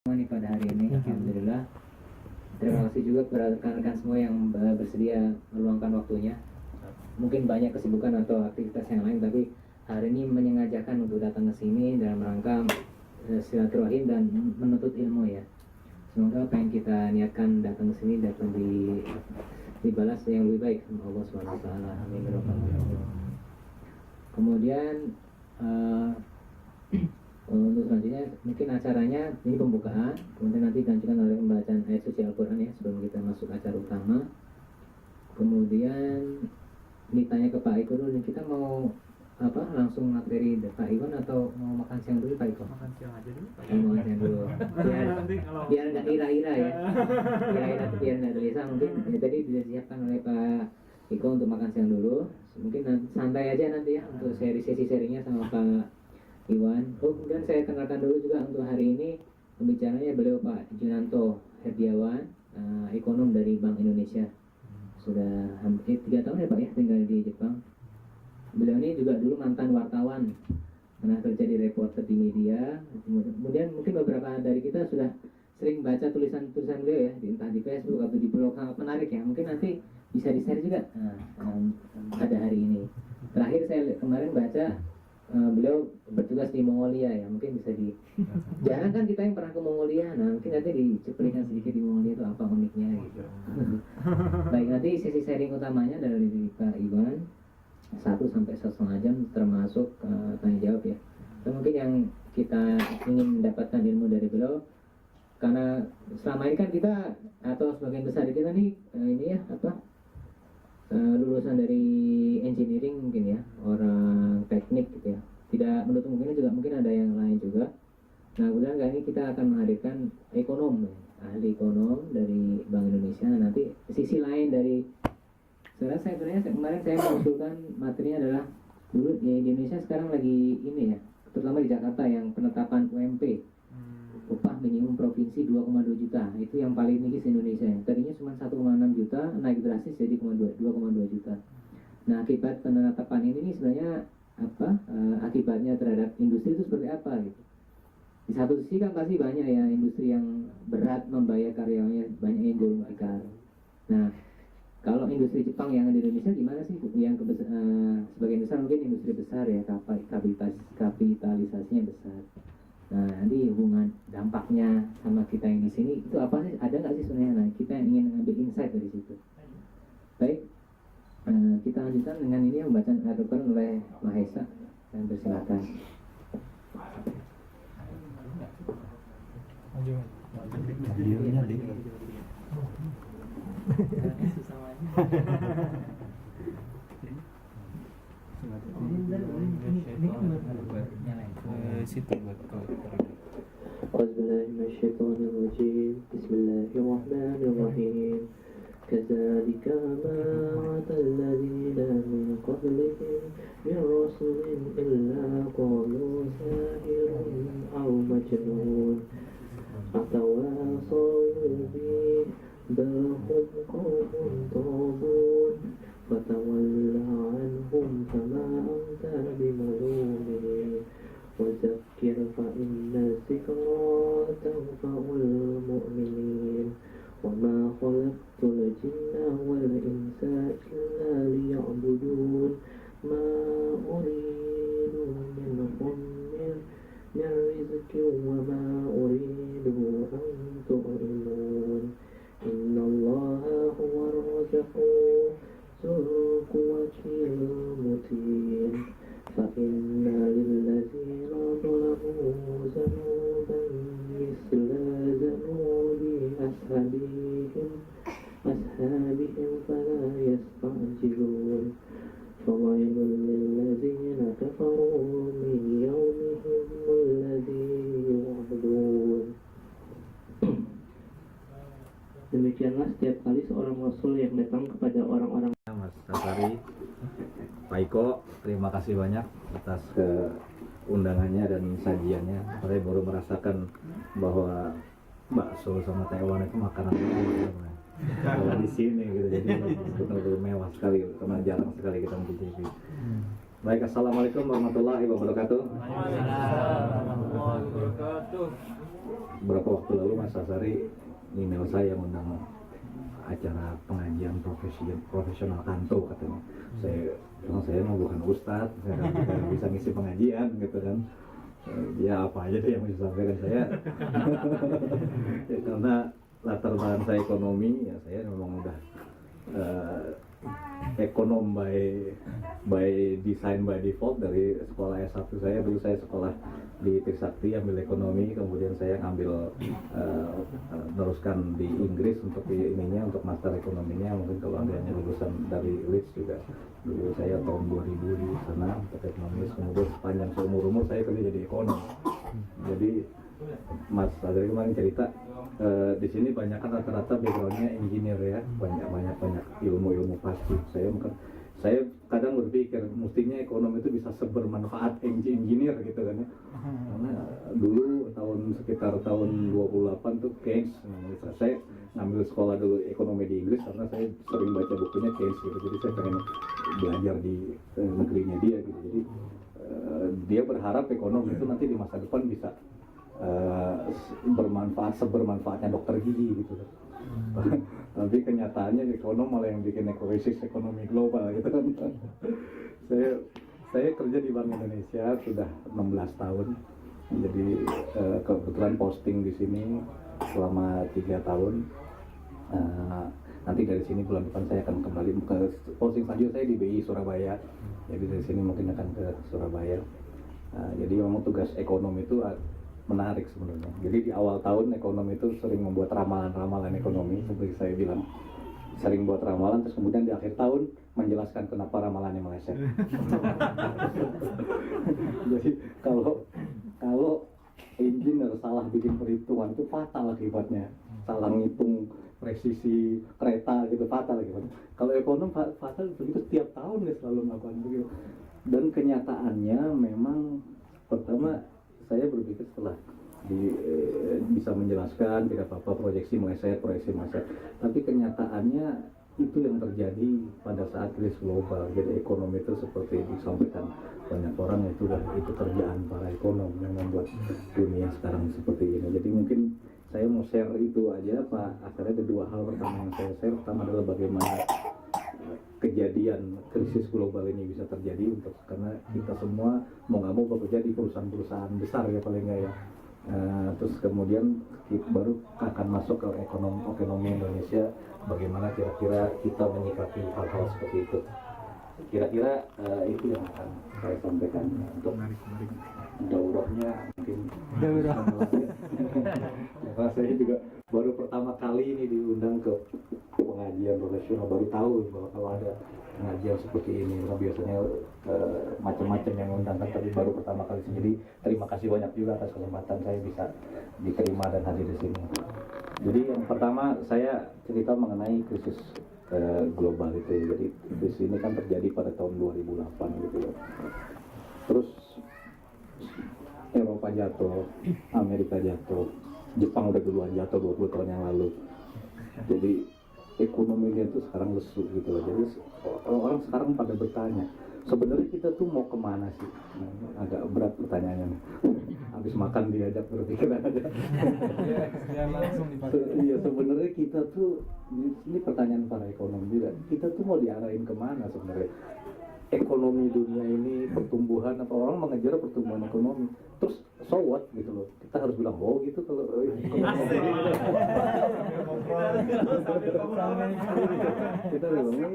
nih pada hari ini. Alhamdulillah. Terima kasih juga kepada rekan-rekan semua yang bersedia meluangkan waktunya. Mungkin banyak kesibukan atau aktivitas yang lain, tapi hari ini menyengajakan untuk datang ke sini dalam rangka silaturahim dan menuntut ilmu ya. Semoga apa yang kita niatkan datang ke sini dapat dibalas yang lebih baik sama Allah Subhanahu wa taala. Amin. Kemudian untuk selanjutnya mungkin acaranya ini pembukaan, kemudian nanti dilanjutkan oleh pembacaan ayat suci Al-Quran ya sebelum kita masuk acara utama. Kemudian ditanya ke Pak Iko dulu nih, kita mau apa langsung materi Pak Iwan atau mau makan siang dulu Pak Iko? Makan siang aja dulu Pak. Makan siang dulu biar nggak ira-ira ya. Biar nggak gelisah mungkin ya, tadi disiapkan oleh Pak Iko untuk makan siang dulu. Mungkin nanti, santai aja nanti ya untuk sesi sharingnya sama Pak Iwan. Kemudian saya kenalkan dulu juga untuk hari ini pembicaranya beliau Pak Junanto Herdiawan, ekonom dari Bank Indonesia. Sudah hampir 3 tahun ya Pak ya tinggal di Jepang. Beliau ini juga dulu mantan wartawan, pernah kerja di reporter di media. Kemudian mungkin beberapa dari kita sudah sering baca tulisan-tulisan beliau ya, entah di Facebook atau di blog, sangat menarik ya. Mungkin nanti bisa di-share juga pada hari ini. Terakhir saya kemarin baca beliau bertugas di Mongolia ya, mungkin bisa jarang kan kita yang pernah ke Mongolia, nah mungkin nanti dicuplikan sedikit di Mongolia itu apa uniknya gitu. Baik, nanti sesi sharing utamanya dari Pak Iwan 1 sampai 1,5 jam termasuk tanya jawab ya. Dan mungkin yang kita ingin mendapatkan ilmu dari beliau, karena selama ini kan kita atau sebagian besar kita nih ini ya apa lulusan dari engineering mungkin ya, orang teknik gitu ya. Tidak menutup mungkin juga mungkin ada yang lain juga. Nah, kemudian kali ini kita akan menghadirkan ekonom, ahli ekonom dari Bank Indonesia. Nah, nanti sisi lain dari sebenarnya kemarin saya mengusulkan materinya adalah dulu ya, di Indonesia sekarang lagi ini ya, terutama di Jakarta yang penetapan UMP. Upah minimum provinsi 2,2 juta, itu yang paling tinggi di Indonesia. Tadinya cuma 1,6 juta, naik drastis jadi 2,2 juta. Nah, akibat penetapan ini sebenarnya apa akibatnya terhadap industri itu seperti apa gitu. Di satu sisi kan pasti banyak ya industri yang berat membayar karyawannya, banyak yang gulung tikar. Nah, kalau industri Jepang yang di Indonesia gimana sih? Yang sebagian besar mungkin industri besar ya, kapitalisasinya besar. Nah, nanti hubungan dampaknya sama kita yang di sini itu apa sih? Ada nggak sih sebenarnya? Nah, kita ingin ngambil insight dari situ. Baik, kita lanjutkan dengan ini yang bacaan Al-Quran oleh Mahesa dan bersilakan. Bismillahirrahmanirrahim. كذلك ما أتى الذين من قبلهم من رسول إلا قالوا ساحر أو مجنون أتواصوا به بل هم قوم طاغون فتول عنهم فما أنت بملوم وذكر فإن الذكرى تنفع المؤمنين وما خلقت الجن والإنس إلا ليعبدون ما أريد منهم من رزق وما أريد أن تطعمون إن الله هو الرازق ذو القوة المتين فإن للذين ظلموا ذنوبا مثل ذنوب أصحابهم فلا يستعجلون فويل للذين كفروا من يومهم الذي يوعدون. Demikianlah setiap kali seorang Rasul yang datang kepada orang-orang. Mas Tasari, Pak Iko, terima kasih banyak atas undangannya dan sajiannya. Saya baru merasakan bahwa bakso sama Taiwan itu makanan kalau di sini gitu, jadi betul-betul mewah sekali karena jarang sekali kita mencicipi. Baik, assalamualaikum warahmatullahi wabarakatuh. Waalaikumsalam warahmatullahi wabarakatuh. beberapa waktu lalu Mas Asari email saya undang acara pengajian profesional kanto katanya. Saya mau bukan ustadz, saya kan tidak bisa ngisi pengajian gitu kan. Ya apa aja deh yang bisa sampaikan saya. Ya, karena latar belakang saya ekonomi, ya saya memang udah ekonom by design by default dari sekolah S1 saya. Dulu saya sekolah di Trisakti ambil ekonomi, kemudian saya ngambil meneruskan di Inggris untuk ininya, untuk master ekonominya. Mungkin kalau ada yang lulusan dari Leeds juga, dulu saya tahun 2000 di sana untuk ekonomi. Kemudian sepanjang seumur saya kerja jadi ekonom. Jadi Mas Adri kemarin cerita di sini banyak kan rata-rata backgroundnya engineer ya, banyak ilmu pasti. Saya kadang berpikir mestinya ekonomi itu bisa sebermanfaat engineer gitu kan ya. Karena dulu sekitar tahun 28 tuh Keynes, saya ngambil sekolah dulu ekonomi di Inggris karena saya sering baca bukunya Keynes gitu. Jadi saya pengen belajar di negerinya dia gitu. Jadi dia berharap ekonomi itu nanti di masa depan bisa sebermanfaatnya dokter gigi gitu. Tapi kenyataannya ekonom malah yang bikin krisis ekonomi global gitu kan. Saya kerja di Bank Indonesia sudah 16 tahun. Jadi kebetulan posting di sini selama 3 tahun. Nanti dari sini bulan depan saya akan kembali ke posting selanjutnya saya di BI Surabaya. Jadi dari sini mungkin akan ke Surabaya. Jadi memang tugas ekonom itu menarik sebenarnya. Jadi di awal tahun ekonom itu sering membuat ramalan-ramalan ekonomi, seperti saya bilang, sering buat ramalan, terus kemudian di akhir tahun menjelaskan kenapa ramalannya meleset. Jadi kalau engineer salah bikin perhitungan itu fatal akibatnya. Salah ngitung presisi kereta gitu fatal akibatnya. Kalau ekonom fatal begitu, setiap tahun dia selalu melakukan begitu. Dan kenyataannya memang pertama saya berpikir setelah bisa menjelaskan tidak apa-apa proyeksi meleset, tapi kenyataannya itu yang terjadi pada saat krisis global. Jadi ekonomi itu seperti disampaikan banyak orang itu kerjaan para ekonom yang membuat dunia sekarang seperti ini. Jadi mungkin saya mau share itu aja Pak. Akhirnya ada 2 hal pertama yang saya share. Pertama adalah bagaimana kejadian krisis global ini bisa terjadi karena kita semua mau nggak mau bekerja di perusahaan-perusahaan besar ya paling nggak ya. Terus kemudian baru akan masuk ke ekonomi Indonesia, bagaimana kira-kira kita menyikapi hal-hal seperti itu. Kira-kira itu yang akan saya sampaikan untuk daurahnya mungkin. Karena saya juga baru pertama kali ini diundang ke pengajian profesional, baru tahu bahwa kalau ada pengajian seperti ini. Biasanya macam-macam yang undang, tapi baru pertama kali. Jadi terima kasih banyak juga atas kesempatan saya bisa diterima dan hadir di sini. Jadi yang pertama saya cerita mengenai krisis global itu. Jadi krisis ini kan terjadi pada tahun 2008 gitu ya. Terus Eropa jatuh, Amerika jatuh, Jepang udah duluan jatuh 20 tahun yang lalu. Jadi ekonominya itu sekarang lesu gitu loh. Jadi orang sekarang pada bertanya, sebenarnya kita tuh mau kemana sih? Agak berat pertanyaannya. Habis makan diajak berpikir aja. Iya, sebenarnya kita tuh, ini pertanyaan para ekonom juga, kita tuh mau diarahin kemana sebenarnya? Ekonomi dunia ini, pertumbuhan, apa orang mengejar pertumbuhan ekonomi, terus so what gitu loh, kita harus bilang oh gitu kalau kita bilang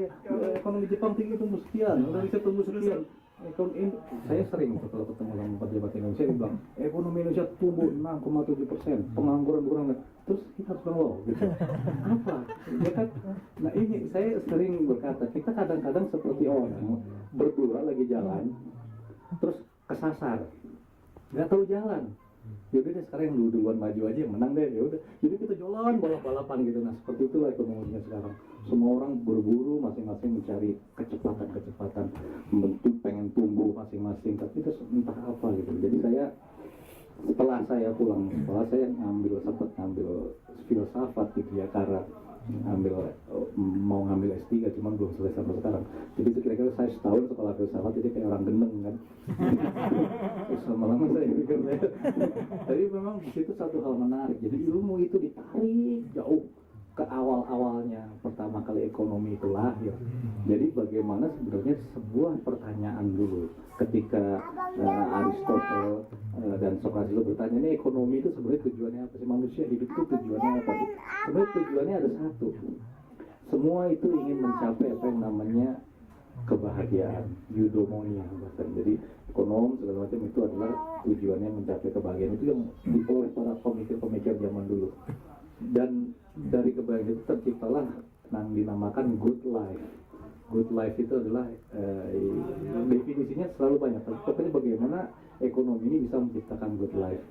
ekonomi Jepang tinggi tumbuh sekian, Indonesia tumbuh sekian. Saya sering kalau ketemu sama pejabat Indonesia dia bilang ekonomi Indonesia tumbuh 6,7%, pengangguran kurang, terus kita harus bilang loh gitu. Apa? Ya kan? Nah ini saya sering berkata, kita kadang-kadang seperti orang berdua lagi jalan, terus kesasar, nggak tahu jalan. Yaudah deh sekarang yang duluan maju aja yang menang deh, yaudah. Jadi kita jalan balap-balapan gitu. Nah seperti itulah ekonominya sekarang. Semua orang berburu masing-masing mencari kecepatan, pengen tumbuh masing-masing, tapi itu entah apa gitu. Jadi setelah saya pulang sekolah, saya sempat ngambil filsafat gitu ya, karena mau ngambil S3 cuman belum selesai sampai sekarang. Jadi itu kira-kira saya setahun sekolah filsafat jadi kayak orang gendeng kan. Terus lama-lama saya pikir jadi memang di situ satu hal menarik. Jadi ilmu itu ditarik jauh ke awal-awalnya pertama kali ekonomi itu lahir. Jadi bagaimana sebenarnya sebuah pertanyaan dulu ketika Aristotle dan Socrates itu bertanya, ini ekonomi itu sebenarnya tujuannya apa sih, manusia hidup itu tujuannya apa sih? Sebenarnya tujuannya ada satu, semua itu ingin mencapai apa yang namanya kebahagiaan, eudaimonia bahkan. Jadi ekonom segala macam itu adalah tujuannya mencapai kebahagiaan, itu yang oleh para pemikir-pemikir zaman dulu. Dan dari kebahagiaan itu terciptalah yang dinamakan good life. Good life itu adalah definisinya selalu banyak. Pokoknya bagaimana ekonomi ini bisa menciptakan good life.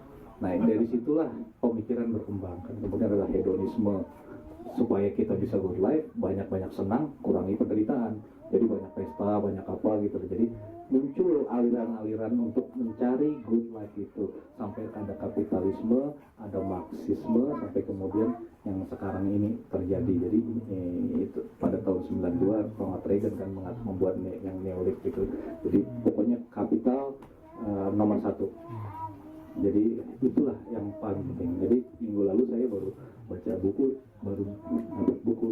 Nah dari situlah pemikiran berkembang. Kemudian adalah hedonisme, supaya kita bisa good life, banyak-banyak senang, kurangi penderitaan. Jadi banyak pesta, banyak apa gitu. Jadi muncul aliran-aliran untuk mencari good life itu, sampai ada kapitalisme, ada marxisme, sampai kemudian yang sekarang ini terjadi. Jadi itu pada tahun 92 Ronald Reagan kan membuat yang neolib itu. Jadi pokoknya kapital nomor satu. Jadi itulah yang paling penting. Jadi minggu lalu saya baru baca buku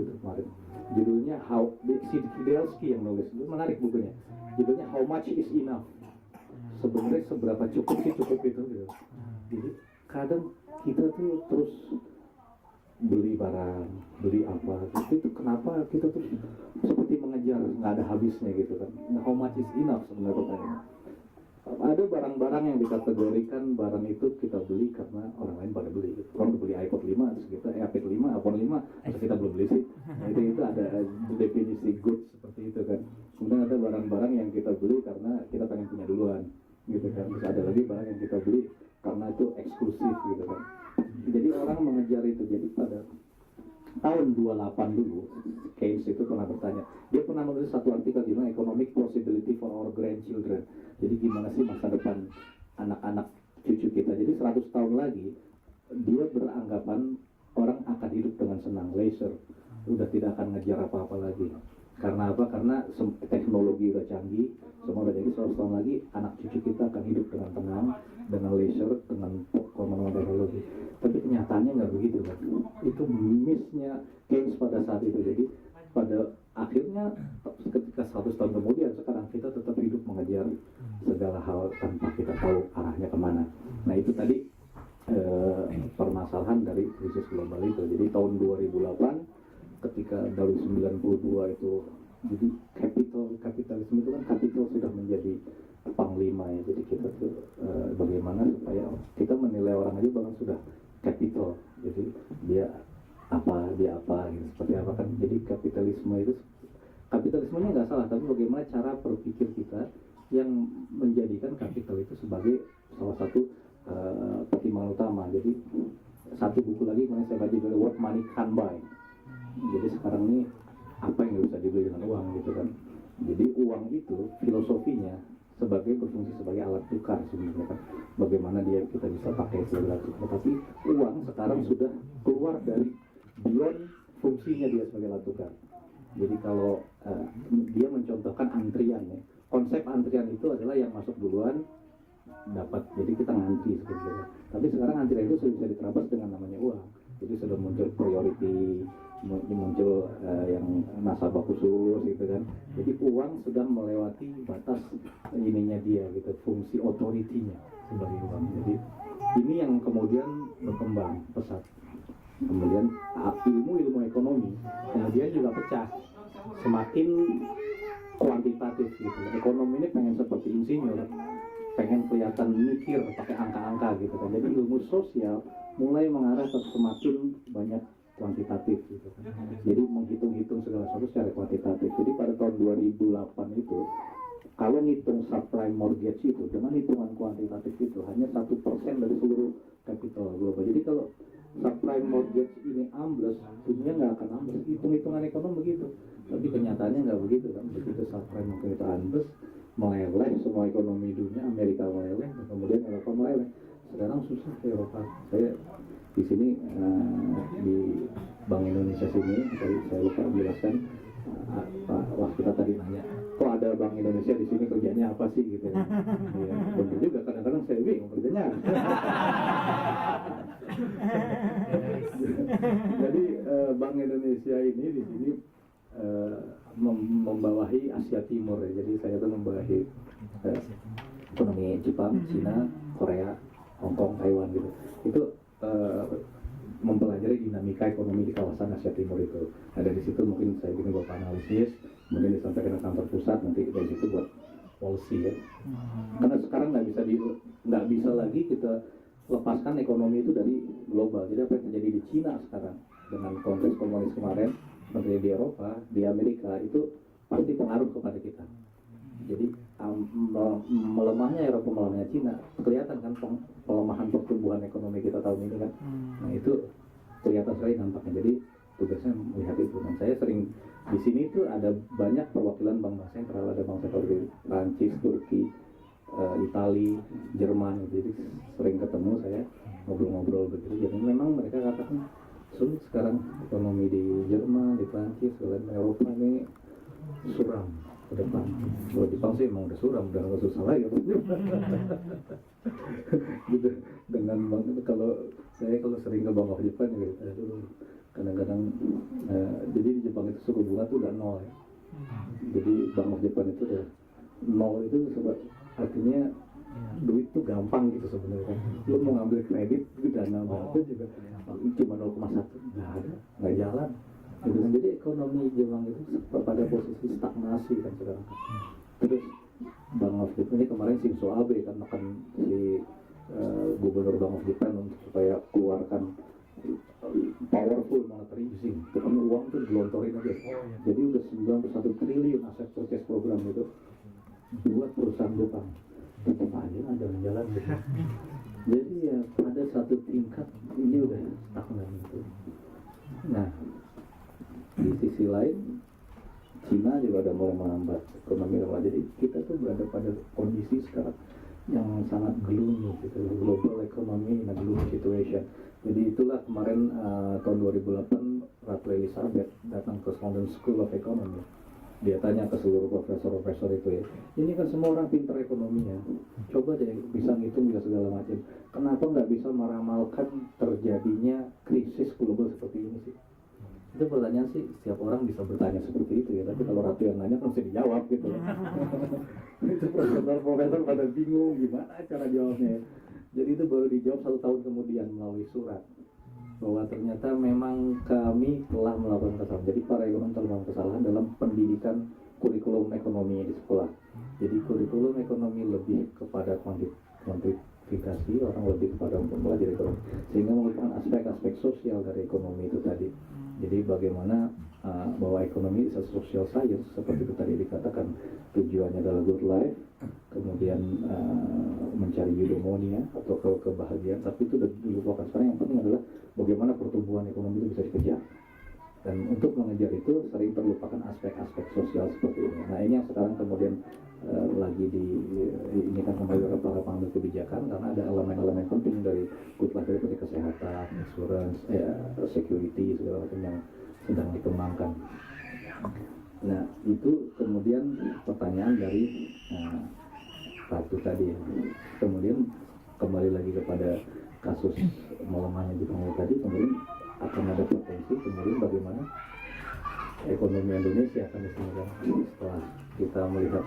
itu kemarin. Judulnya Sidelsky yang nulis, itu menarik bukunya. Judulnya How Much Is Enough. Sebenarnya seberapa cukup sih cukup itu gitu. Jadi kadang kita tuh terus beli barang, beli apa, itu kenapa kita tuh seperti mengejar nggak ada habisnya gitu kan. Nah, how much is enough sebenarnya pertanyaannya. Ada barang-barang yang dikategorikan barang itu kita beli karena orang lain pada beli. Kalau beli iPod 5, terus kita iPad 5, iPhone 5, terus kita belum beli sih. Nah, itu ada definisi good seperti itu kan. Kemudian ada barang-barang yang kita beli karena kita pengen punya duluan, gitu kan. Terus ada lagi barang yang kita beli karena itu eksklusif, gitu kan. Jadi orang mengejar itu. Jadi pada tahun 28 dulu, Keynes itu pernah bertanya, dia pernah menulis satu artikel di mana Economic Possibility for Our Grandchildren. Jadi gimana sih masa depan anak-anak cucu kita. Jadi 100 tahun lagi dia beranggapan orang akan hidup dengan senang, leisure, udah tidak akan ngejar apa-apa lagi. Karena apa? Karena teknologi udah canggih, semua udah jadi. 100 tahun lagi anak cucu kita akan hidup dengan tenang, dengan leisure, dengan kemampuan teknologi. Tapi kenyataannya nggak begitu kan. Itu miss-nya Keynes pada saat itu. Jadi pada akhirnya ketika 100 tahun kemudian sekarang kita tetap hidup mengejar segala hal tanpa kita tahu arahnya kemana. Nah itu tadi permasalahan dari krisis global itu. Jadi tahun 2008 ketika dari 92 itu, jadi kapitalisme itu kan, kapital sudah menjadi panglima ya. Jadi kita tuh bagaimana supaya kita menilai orang aja bahkan sudah kapital. Jadi dia apa gitu, seperti apa kan. Jadi kapitalismenya nggak salah, tapi bagaimana cara berpikir kita yang menjadikan kapital itu sebagai salah satu pertimbangan utama. Jadi satu buku lagi kemarin saya baca juga, What Money Can't Buy. Jadi sekarang ini apa yang bisa dibeli dengan uang gitu kan. Jadi uang itu filosofinya berfungsi sebagai alat tukar sebenarnya kan. Bagaimana kita bisa pakai sebagai alat tukar. Tapi uang sekarang sudah keluar dari beyond fungsinya dia sebagai alat tukar. Jadi kalau dia mencontohkan antrian ya. Konsep antrian itu adalah yang masuk duluan dapat. Jadi kita ngantri sebenarnya. Tapi sekarang antrian itu sudah bisa diterabas dengan namanya uang. Jadi sudah muncul priority, muncul yang nasabah khusus gitu kan. Jadi uang sudah melewati batas ininya dia gitu, fungsi otoritinya sebagai uang. Jadi ini yang kemudian berkembang pesat. Kemudian ilmu ekonomi kemudian juga pecah, semakin kuantitatif gitu. Ekonomi ini pengen seperti insinyur, pengen kelihatan mikir pakai angka-angka gitu kan. Jadi ilmu sosial mulai mengarah ke semakin banyak kuantitatif gitu kan. Jadi menghitung-hitung segala sesuatu secara kuantitatif. Jadi pada tahun 2008 itu kalau ngitung subprime mortgage itu dengan hitungan kuantitatif itu hanya 1% dari seluruh capital global. Jadi kalau subprime mortgage ini ambles, dunia nggak akan ambles. Hitung-hitungan ekonomi begitu. Tapi kenyataannya nggak begitu kan. Begitu subprime mortgage itu ambles, meleleh semua ekonomi dunia, Amerika meleleh, kemudian Eropa meleleh. Sekarang susah Eropa. Saya di sini di Bank Indonesia sini, tadi saya lupa jelaskan. Pak Waskita tadi nanya, kok ada Bank Indonesia di sini, kerjanya apa sih gitu ya. Ya benar juga, kadang-kadang saya bingung kerjanya. Jadi Bank Indonesia ini di sini membawahi Asia Timur ya. Jadi saya tuh membawahi ekonomi Jepang, Cina, Korea, Hong Kong, Taiwan gitu. Itu mempelajari dinamika ekonomi di kawasan Asia Timur itu. Nah dari situ mungkin saya bikin beberapa analisis, kemudian disampaikan ke kantor pusat, nanti dari situ buat policy ya. Karena sekarang nggak bisa lagi kita lepaskan ekonomi itu dari global. Jadi apa yang terjadi di Cina sekarang dengan kongres komunis kemarin, menteri di Eropa, di Amerika itu pasti pengaruh kepada kita. Jadi melemahnya Eropa, melemahnya Cina, kelihatan kan pelemahan pertumbuhan ekonomi kita tahun ini kan. Nah itu kelihatan sekali dampaknya. Jadi tugasnya melihat itu. Dan saya sering di sini tuh ada banyak perwakilan bank sentral, ada bank sentral dari Prancis, Turki, Itali, Jerman. Jadi sering ketemu saya ngobrol-ngobrol begitu. Jadi memang mereka katakan sulit sekarang ekonomi di Jerman, di Prancis, di Eropa ini suram ke depan. Kalau Jepang sih emang udah suram, udah nggak susah lagi. Gitu. Dengan kalau sering ke Bank of Japan gitu, kadang-kadang jadi di Jepang itu suku bunga tuh udah nol ya. Jadi Bank of Japan itu udah nol, itu sebab artinya duit tuh gampang gitu sebenarnya kan. Lu mau ngambil kredit itu dana berapa juga cuma 0,1, nggak jalan. Jadi ekonomi Jepang itu pada posisi stagnasi kan sekarang. Terus Bank of Japan ini kemarin Shinzo Abe kan akan si gubernur Bank of Japan untuk supaya keluarkan powerful monetary easing. Karena uang tuh gelontorin aja. Jadi udah 91 triliun aset purchase program itu buat perusahaan Jepang. Tetap aja nggak jalan-jalan gitu. Jadi ya pada satu tingkat ini udah stagnan gitu. Nah di sisi lain Cina juga udah mulai melambat ekonomi lemah. Jadi kita tuh berada pada kondisi sekarang yang sangat gloomy gitu, global economy in a gloomy situation. Jadi itulah kemarin tahun 2008 Ratu Elizabeth datang ke London School of Economy. Dia tanya ke seluruh profesor-profesor itu ya, ini kan semua orang pintar ekonominya, coba deh bisa ngitung bisa segala macam, kenapa nggak bisa meramalkan terjadinya krisis global seperti ini sih? Itu pertanyaan sih, setiap orang bisa bertanya seperti itu ya, tapi kalau Ratu yang nanya kan mesti dijawab gitu. Itu profesor pada bingung gimana cara jawabnya. Jadi itu baru dijawab 1 tahun kemudian melalui surat, bahwa ternyata memang kami telah melakukan kesalahan. Jadi para ekonom telah melakukan kesalahan dalam pendidikan kurikulum ekonomi di sekolah. Jadi kurikulum ekonomi lebih kepada kuantifikasi, orang lebih kepada mempelajari ekonomi, sehingga melupakan aspek-aspek sosial dari ekonomi itu tadi. Jadi bagaimana bahwa ekonomi is a social science, seperti itu tadi dikatakan, tujuannya adalah good life, kemudian mencari eudaimonia atau kebahagiaan, tapi itu sudah dilupakan. Sekarang yang penting adalah bagaimana pertumbuhan ekonomi itu bisa dikejar. Dan untuk mengejar itu sering terlupakan aspek-aspek sosial seperti ini. Nah ini yang sekarang kemudian lagi ini kan kembali ke para pengambil kebijakan, karena ada elemen-elemen penting dari good life seperti kesehatan, insurance, security, segala macam yang sedang dikembangkan. Nah itu kemudian pertanyaan dari Ratu tadi. Kemudian kembali lagi kepada kasus melemahnya Jepang tadi, kemudian akan ada potensi kemudian bagaimana ekonomi Indonesia akan diselenggarakan setelah kita melihat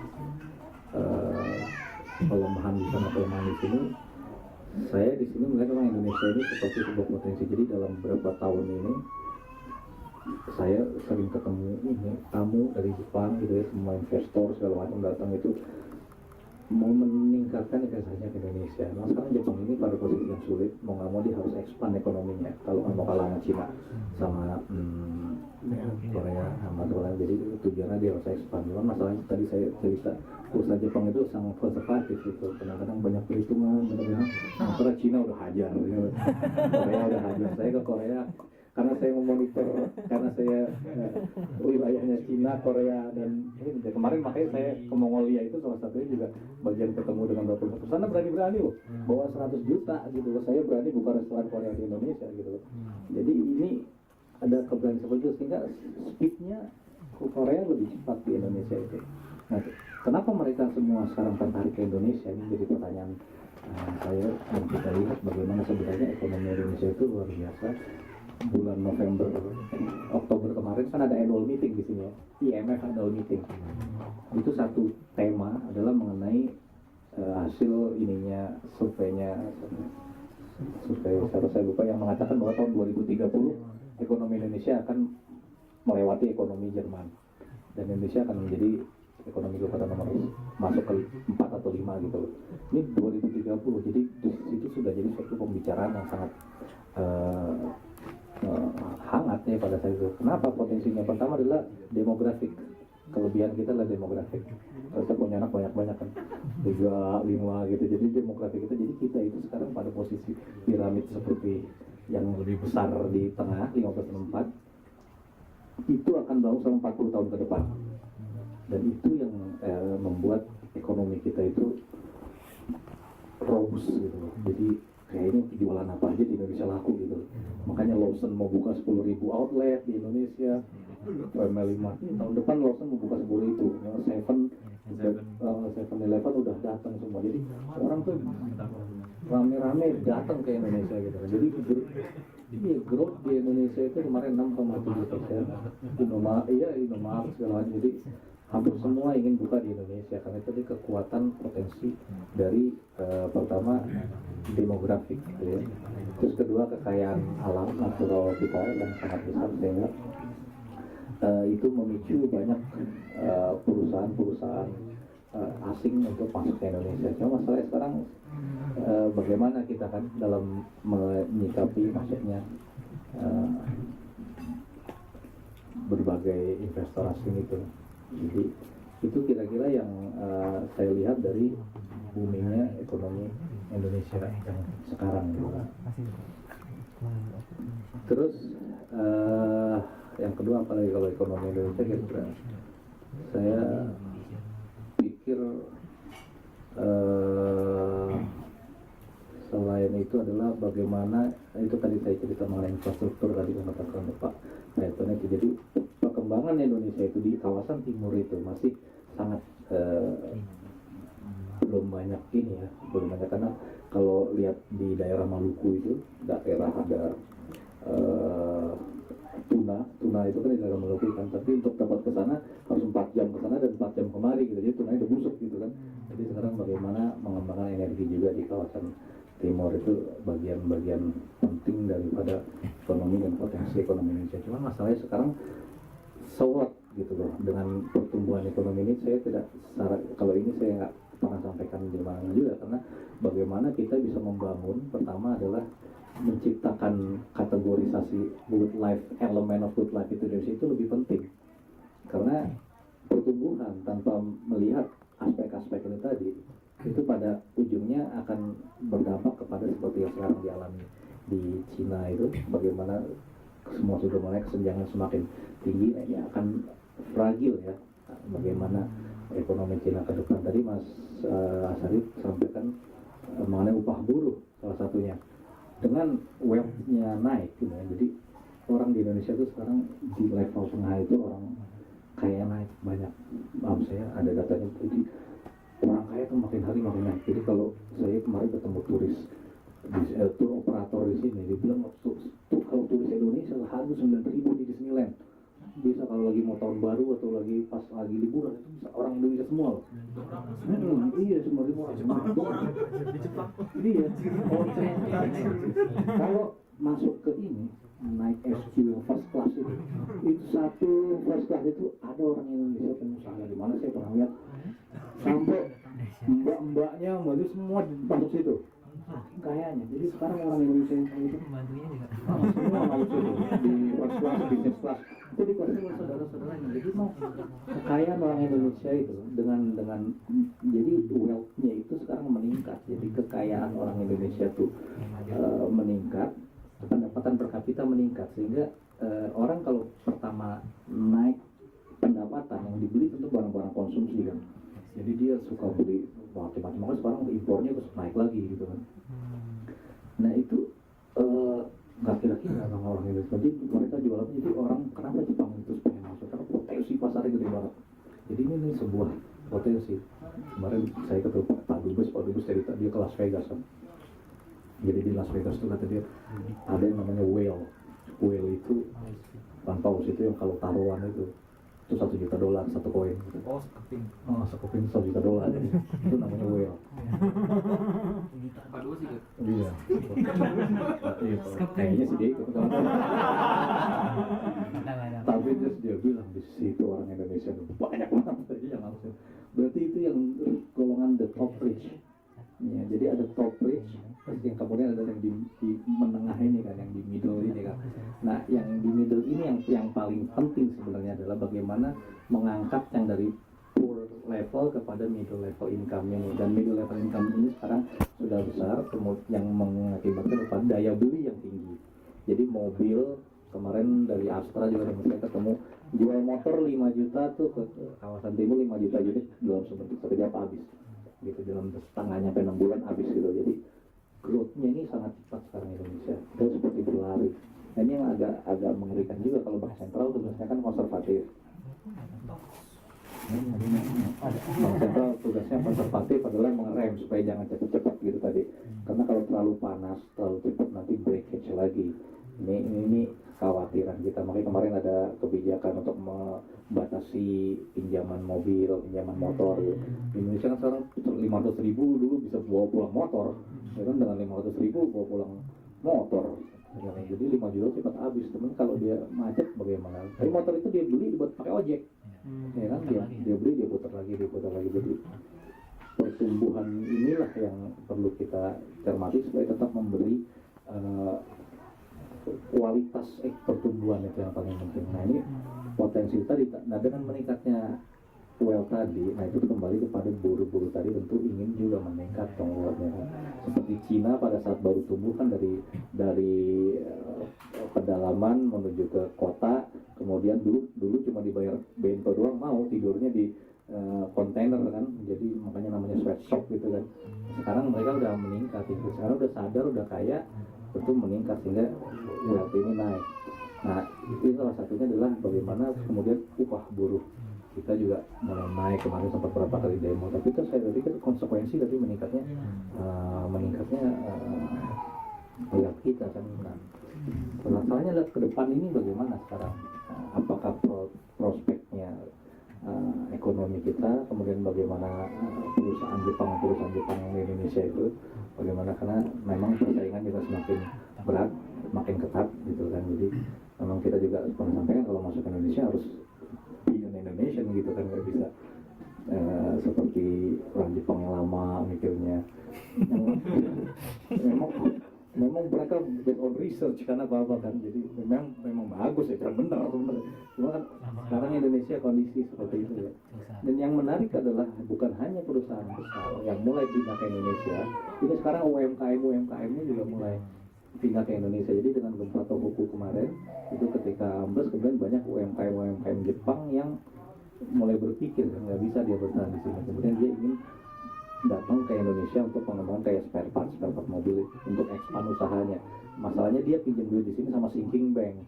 pelemahan di sana, pelemahan di sini. Saya di sini melihat memang Indonesia ini seperti sebuah potensi. Jadi dalam beberapa tahun ini saya sering ketemu tamu dari Jepang gitu ya, semua investor segala macam datang itu mau meningkatkan investasinya ke Indonesia. Nah sekarang Jepang ini pada posisi yang sulit, mau nggak mau dia harus expand ekonominya kalau nggak mau kalah sama Cina sama Korea sama Korea. Jadi tujuannya dia harus expand. Cuman masalahnya tadi saya cerita, usaha Jepang itu sangat konservatif gitu. Kadang-kadang banyak perhitungan, karena Cina udah hajar, Korea udah hajar. Saya ke Korea karena saya memonitor, karena saya wilayahnya Cina, Korea, dan kemarin makanya saya ke Mongolia itu salah satunya juga bagian ketemu dengan beberapa sana berani-berani loh, bawa 100 juta gitu loh. Saya berani buka restoran Korea di Indonesia gitu loh. Jadi ini ada keberanian seperti itu, sehingga speednya Korea lebih cepat di Indonesia itu. Nah, kenapa mereka semua sekarang tertarik ke Indonesia? Ini jadi pertanyaan saya, dan kita lihat bagaimana sebenarnya ekonomi Indonesia itu luar biasa. Bulan November, Oktober kemarin kan ada annual meeting di sini ya, IMF annual meeting. Itu satu tema adalah mengenai hasil ininya survei saya lupa, yang mengatakan bahwa tahun 2030 ekonomi Indonesia akan melewati ekonomi Jerman, dan Indonesia akan menjadi ekonomi kekuatan nomor masuk ke 4 atau 5 gitu loh. Ini 2030, jadi di situ sudah jadi suatu pembicaraan yang sangat hangat ya pada saat itu. Kenapa potensinya? Pertama adalah demografik. Kelebihan kita adalah demografik. Kita punya anak banyak-banyak kan, 3, 5 gitu. Jadi demografik kita, jadi kita itu sekarang pada posisi piramid seperti yang lebih besar di tengah 15/4, itu akan bangun selama 40 tahun ke depan. Dan itu yang membuat ekonomi kita itu robust gitu. Jadi kayaknya jualan apa aja di Indonesia laku gitu. Makanya Lawson mau buka 10.000 outlet di Indonesia. PML 5 tahun depan Lawson mau buka 10.000. Yang 7-Eleven udah datang semua. Jadi orang tuh rame-rame datang ke Indonesia gitu. Jadi growth di Indonesia itu kemarin 6,7%. Indomaret segala macam. Jadi hampir semua ingin buka di Indonesia karena itu kekuatan potensi dari pertama demografik gitu ya. Terus kedua kekayaan alam natural kita yang sangat besar, sehingga itu memicu banyak perusahaan-perusahaan asing untuk masuk ke Indonesia. Cuma masalahnya sekarang bagaimana kita kan dalam menyikapi masuknya berbagai investor asing itu. Jadi itu kira-kira yang saya lihat dari boomingnya ekonomi Indonesia yang sekarang gitu. Terus yang kedua, apalagi kalau ekonomi Indonesia kira-kira saya pikir selain itu adalah bagaimana itu tadi saya cerita mengenai infrastruktur tadi yang katakan Pak Rayton itu. Jadi perkembangan Indonesia itu di kawasan timur itu masih sangat belum banyak karena kalau lihat di daerah Maluku itu daerah ada tuna itu kan di daerah Maluku kan, tapi untuk dapat ke sana harus 4 jam ke sana dan 4 jam kemari gitu, jadi tunanya udah busuk gitu kan. Jadi sekarang bagaimana mengembangkan energi juga di kawasan timur itu bagian-bagian penting daripada ekonomi dan potensi ekonomi Indonesia. Cuma masalahnya sekarang sewot gitu loh dengan pertumbuhan ekonomi ini. Saya tidak kalau ini saya nggak pernah sampaikan di mana juga, karena bagaimana kita bisa membangun, pertama adalah menciptakan kategorisasi good life, elemen of good life itu Indonesia itu lebih penting, karena pertumbuhan tanpa melihat aspek-aspek ini tadi itu pada ujungnya akan berdampak kepada seperti yang sekarang dialami di Cina itu, bagaimana semua sudah mulai kesenjangan semakin tinggi, ya akan fragil ya. Bagaimana ekonomi Cina ke depan, tadi Mas Asarif sampaikan mengenai upah buruh salah satunya, dengan wealth-nya naik gitu ya. Jadi orang di Indonesia itu sekarang di level tengah itu orang kaya naik banyak. Maaf, saya ada datanya, jadi orang kaya itu makin hari makin naik. Jadi kalau saya kemarin ketemu turis tour operator di sini, dia bilang kalau turis Indonesia harga 9.000 di Disneyland. Bisa kalau lagi mau tahun baru atau lagi pas lagi liburan itu bisa orang Indonesia semua loh. Iya, 9.000 orang. Iya. Kalau masuk ke ini naik SQ yang first class itu satu first class itu ada orang Indonesia pengusaha di mana saya pernah lihat sampai mbak-mbaknya malu semua masuk situ. Kayaknya, jadi sekarang orang Indonesia yang kayak itu semua masuk situ di first class, business class. Itu dikuasai oleh saudara-saudaranya. Jadi mau kekayaan orang Indonesia itu dengan jadi wealth-nya itu sekarang meningkat. Jadi kekayaan orang Indonesia tuh meningkat, pendapatan per kapita meningkat, sehingga orang kalau pertama naik pendapatan yang dibeli tentu barang-barang konsumsi kan. Jadi dia suka beli macam-macam, makanya sekarang impornya terus naik lagi gitu kan. Nah itu nggak kira-kira orang Indonesia. Jadi mereka jualan, jadi orang kenapa Jepang itu pengen masuk karena potensi pasarnya gede banget. Jadi ini sebuah potensi. Kemarin saya ketemu Pak Dubes cerita dia ke Las Vegas kan. Jadi di Las Vegas tuh kata dia ada yang namanya whale itu ikan paus itu yang kalau taruhan itu $1 juta satu koin. Oh, sekeping. Oh, sekeping $1 juta itu namanya whale. Apa dulu sih, Gut? Iya. Kayaknya sih dia ikut. Tapi terus dia bilang di situ orang Indonesia banyak banget tadi yang langsung. Berarti itu yang golongan the top rich. Ya, jadi ada top rich, terus yang kemudian ada yang di menengah ini kan, yang di middle ini kan. Nah, yang di middle ini yang paling penting sebenarnya adalah bagaimana mengangkat yang dari poor level kepada middle level income ini. Dan middle level income ini sekarang sudah besar, yang mengakibatkan kepada daya beli yang tinggi. Jadi mobil kemarin dari Astra juga saya ketemu jual motor 5 juta tuh ke kawasan timur 5 juta unit dalam sekejap habis. Gitu dalam setengah sampai 6 bulan habis gitu. Jadi growth-nya ini sangat cepat sekarang Indonesia. Itu seperti berlari. Nah, ini yang agak mengerikan juga kalau Bank Sentral tugasnya kan konservatif. Bank Sentral tugasnya konservatif adalah mengerem supaya jangan cepat-cepat gitu tadi. Karena kalau terlalu panas, terlalu cepat nanti breakage lagi. Ini khawatiran kita. Makanya kemarin ada kebijakan untuk membatasi pinjaman mobil, pinjaman motor. Gitu. Di Indonesia kan sekarang 500.000 dulu bisa bawa pulang motor. Ya kan dengan 500.000 bawa pulang motor. Jadi 5 juta cepat habis. Teman kalau dia macet bagaimana? Tapi motor itu dia beli buat pakai ojek. Ya kan dia beli dia putar lagi. Jadi pertumbuhan inilah yang perlu kita cermati supaya tetap memberi kualitas pertumbuhan itu yang paling penting. Nah, ini potensi tadi. Nah, dengan meningkatnya wealth tadi, nah itu kembali kepada buruh-buruh tadi tentu ingin juga meningkat wealth-nya. Seperti Cina pada saat baru tumbuh kan dari pedalaman menuju ke kota, kemudian dulu cuma dibayar bento doang, mau tidurnya di kontainer kan, jadi makanya namanya sweatshop gitu kan. Sekarang mereka udah meningkat, sekarang udah sadar, udah kaya, tentu meningkat sehingga wealth ini naik. Nah, itu salah satunya adalah bagaimana kemudian upah buruh kita juga mulai naik. Kemarin sempat berapa kali demo, tapi itu saya pikir konsekuensi dari meningkatnya wealth kita kan. Nah, masalahnya adalah ke depan ini bagaimana sekarang, apakah prospeknya ekonomi kita, kemudian bagaimana perusahaan Jepang di Indonesia itu bagaimana, karena memang persaingan juga semakin berat, makin ketat gitu kan. Jadi memang kita juga pernah sampaikan kalau masuk ke Indonesia harus be an Indonesian gitu kan, nggak bisa seperti orang Jepang yang lama mikirnya. Memang mereka based on research karena apa kan, jadi memang bagus ya, benar. Cuma kan sekarang Indonesia kondisi seperti itu ya. Dan yang menarik adalah bukan hanya perusahaan besar yang mulai pindah ke Indonesia, ini sekarang UMKM-nya juga mulai pindah ke Indonesia. Jadi dengan gempa Tohoku kemarin itu ketika ambles, kemudian banyak UMKM Jepang yang mulai berpikir nggak bisa dia bertahan di sini, kemudian dia ingin datang ke Indonesia untuk pengembangan kayak spare part mobil untuk expand usahanya. Masalahnya dia pinjam duit di sini sama Sinking Bank.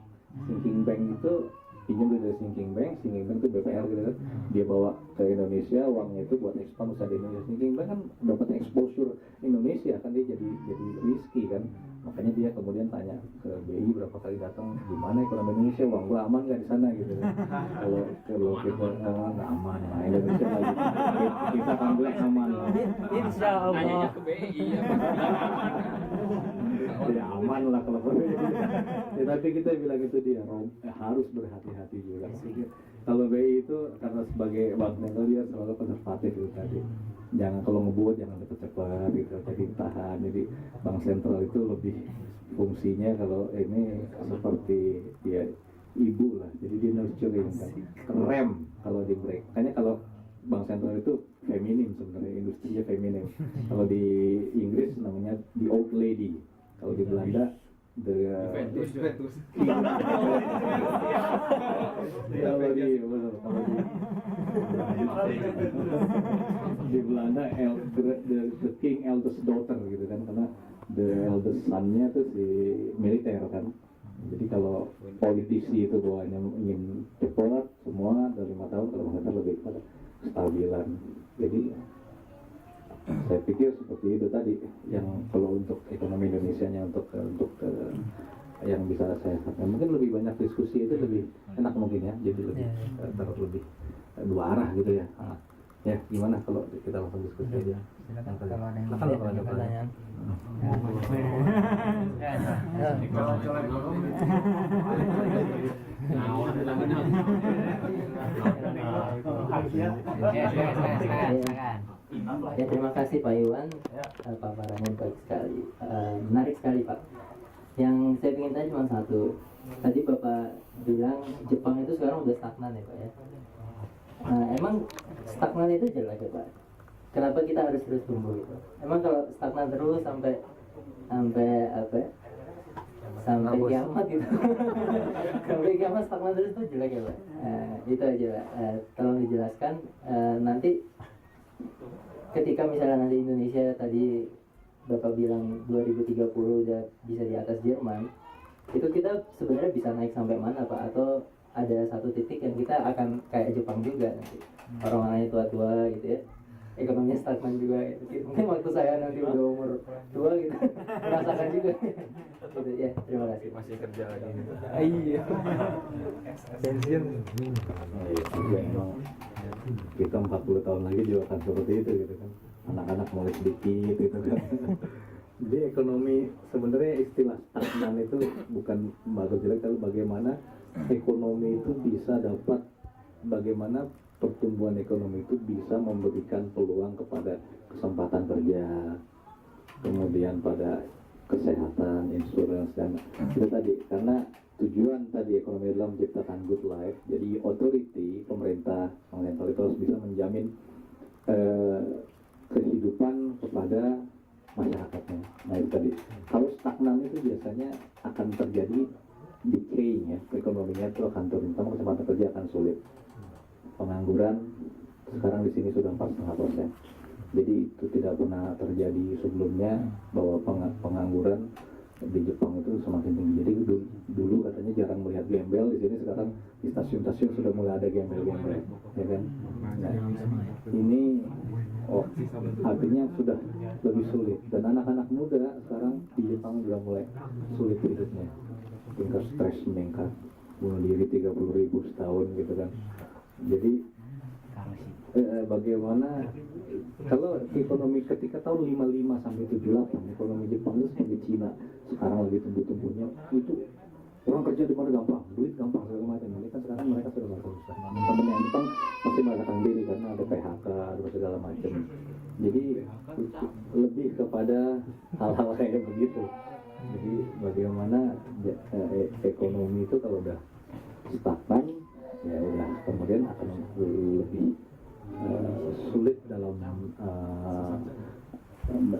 Sinking Bank itu pinjam duit dari Sinking Bank itu BPR gitu kan. Dia bawa ke Indonesia, uangnya itu buat expand usaha di Indonesia. Sinking Bank kan dapat exposure Indonesia kan, dia jadi risky kan. Makanya dia kemudian tanya ke BI berapa kali datang, gimana ekonomi Indonesia, uang gua aman nggak di sana gitu. Kalau kita nggak aman, nah Indonesia lagi kita kan bilang aman. Insya Allah. Ke BI ya. Tidak aman lah kalau ya, tapi kita bilang itu dia harus berhati-hati juga. Kalau BI itu karena sebagai bank netral dia selalu konservatif itu tadi. Jangan kalau ngebuat jangan cepat-cepat gitu, jadi tahan. Jadi bank sentral itu lebih fungsinya kalau ini seperti ya ibu lah, jadi dia nurturing kan, rem kalau di break. Makanya kalau bank sentral itu feminim sebenarnya, industrinya feminim. Kalau di Inggris namanya the old lady, kalau di Belanda Juventus. Di Belanda the king eldest daughter gitu kan, karena the eldest son-nya tuh si militer kan. Jadi kalau politisi itu bawahnya ingin cepat semua dalam 5 tahun, kalau mereka lebih pada stabilan. Jadi saya pikir seperti itu tadi yang kalau untuk ekonomi Indonesianya untuk yang bisa saya sampaikan, mungkin lebih banyak diskusi itu lebih enak mungkin ya, jadi lebih lebih dua arah gitu ya. Ya gimana kalau kita langsung diskusi aja. Silakan kalau ada yang Silakan, ada pertanyaan. Ya, terima kasih Pak Iwan, paparannya baik sekali, menarik sekali Pak. Yang saya ingin tanya cuma satu, tadi Bapak bilang Jepang itu sekarang udah stagnan ya Pak ya. Nah, emang stagnan itu jelek ya Pak? Kenapa kita harus terus tumbuh gitu? Emang kalau stagnan terus sampai apa ya? Sampai kiamat gitu. Sampai kiamat stagnan terus itu jelek ya Pak? Itu aja Pak. Tolong dijelaskan nanti ketika misalnya nanti Indonesia tadi Bapak bilang 2030 udah bisa di atas Jerman, itu kita sebenarnya bisa naik sampai mana Pak? Atau ada satu titik yang kita akan kayak Jepang juga nanti, orang-orangnya tua-tua gitu ya, ekonominya stagnan juga gitu. Mungkin waktu saya nanti udah umur tua gitu merasakan juga gitu ya. Terima kasih. Masih kerja lagi. Iya. Pensiun. Memang kita 40 tahun lagi juga akan seperti itu gitu kan. Anak-anak mulai sedikit gitu kan. Jadi ekonomi sebenarnya istilah stagnan itu bukan bagus jelek, tapi bagaimana ekonomi itu bisa dapat, bagaimana pertumbuhan ekonomi itu bisa memberikan peluang kepada kesempatan kerja, kemudian pada kesehatan, insurance dan itu tadi. Karena tujuan tadi ekonomi adalah menciptakan good life. Jadi authority, pemerintah itu harus bisa menjamin kehidupan kepada masyarakatnya. Nah itu tadi. Kalau stagnan itu biasanya akan terjadi decay ya, ekonominya itu akan turun, sama kesempatan kerja akan sulit. Pengangguran sekarang di sini sudah 4,5%. Jadi itu tidak pernah terjadi sebelumnya bahwa pengangguran di Jepang itu semakin tinggi. Jadi dulu katanya jarang melihat gembel, di sini sekarang di stasiun-stasiun sudah mulai ada gembel-gembel, ya kan? Nah, ini artinya sudah lebih sulit, dan anak-anak muda sekarang di Jepang sudah mulai sulit hidupnya. Tingkat stres meningkat, bunuh diri 30.000 setahun gitu kan. Jadi bagaimana kalau ekonomi ketika tahun 55 sampai 78 ekonomi Jepang itu seperti Cina sekarang lagi tumbuh-tumbuhnya, itu orang kerja di mana gampang, duit gampang segala macam. Ini kan sekarang mereka sudah merasa susah. Teman-teman yang Jepang pasti merasakan diri karena ada PHK, ada segala macam. Jadi lebih kepada hal-hal kayak begitu. Jadi bagaimana ekonomi itu kalau udah stagnan, ya udah kemudian akan lebih sulit dalam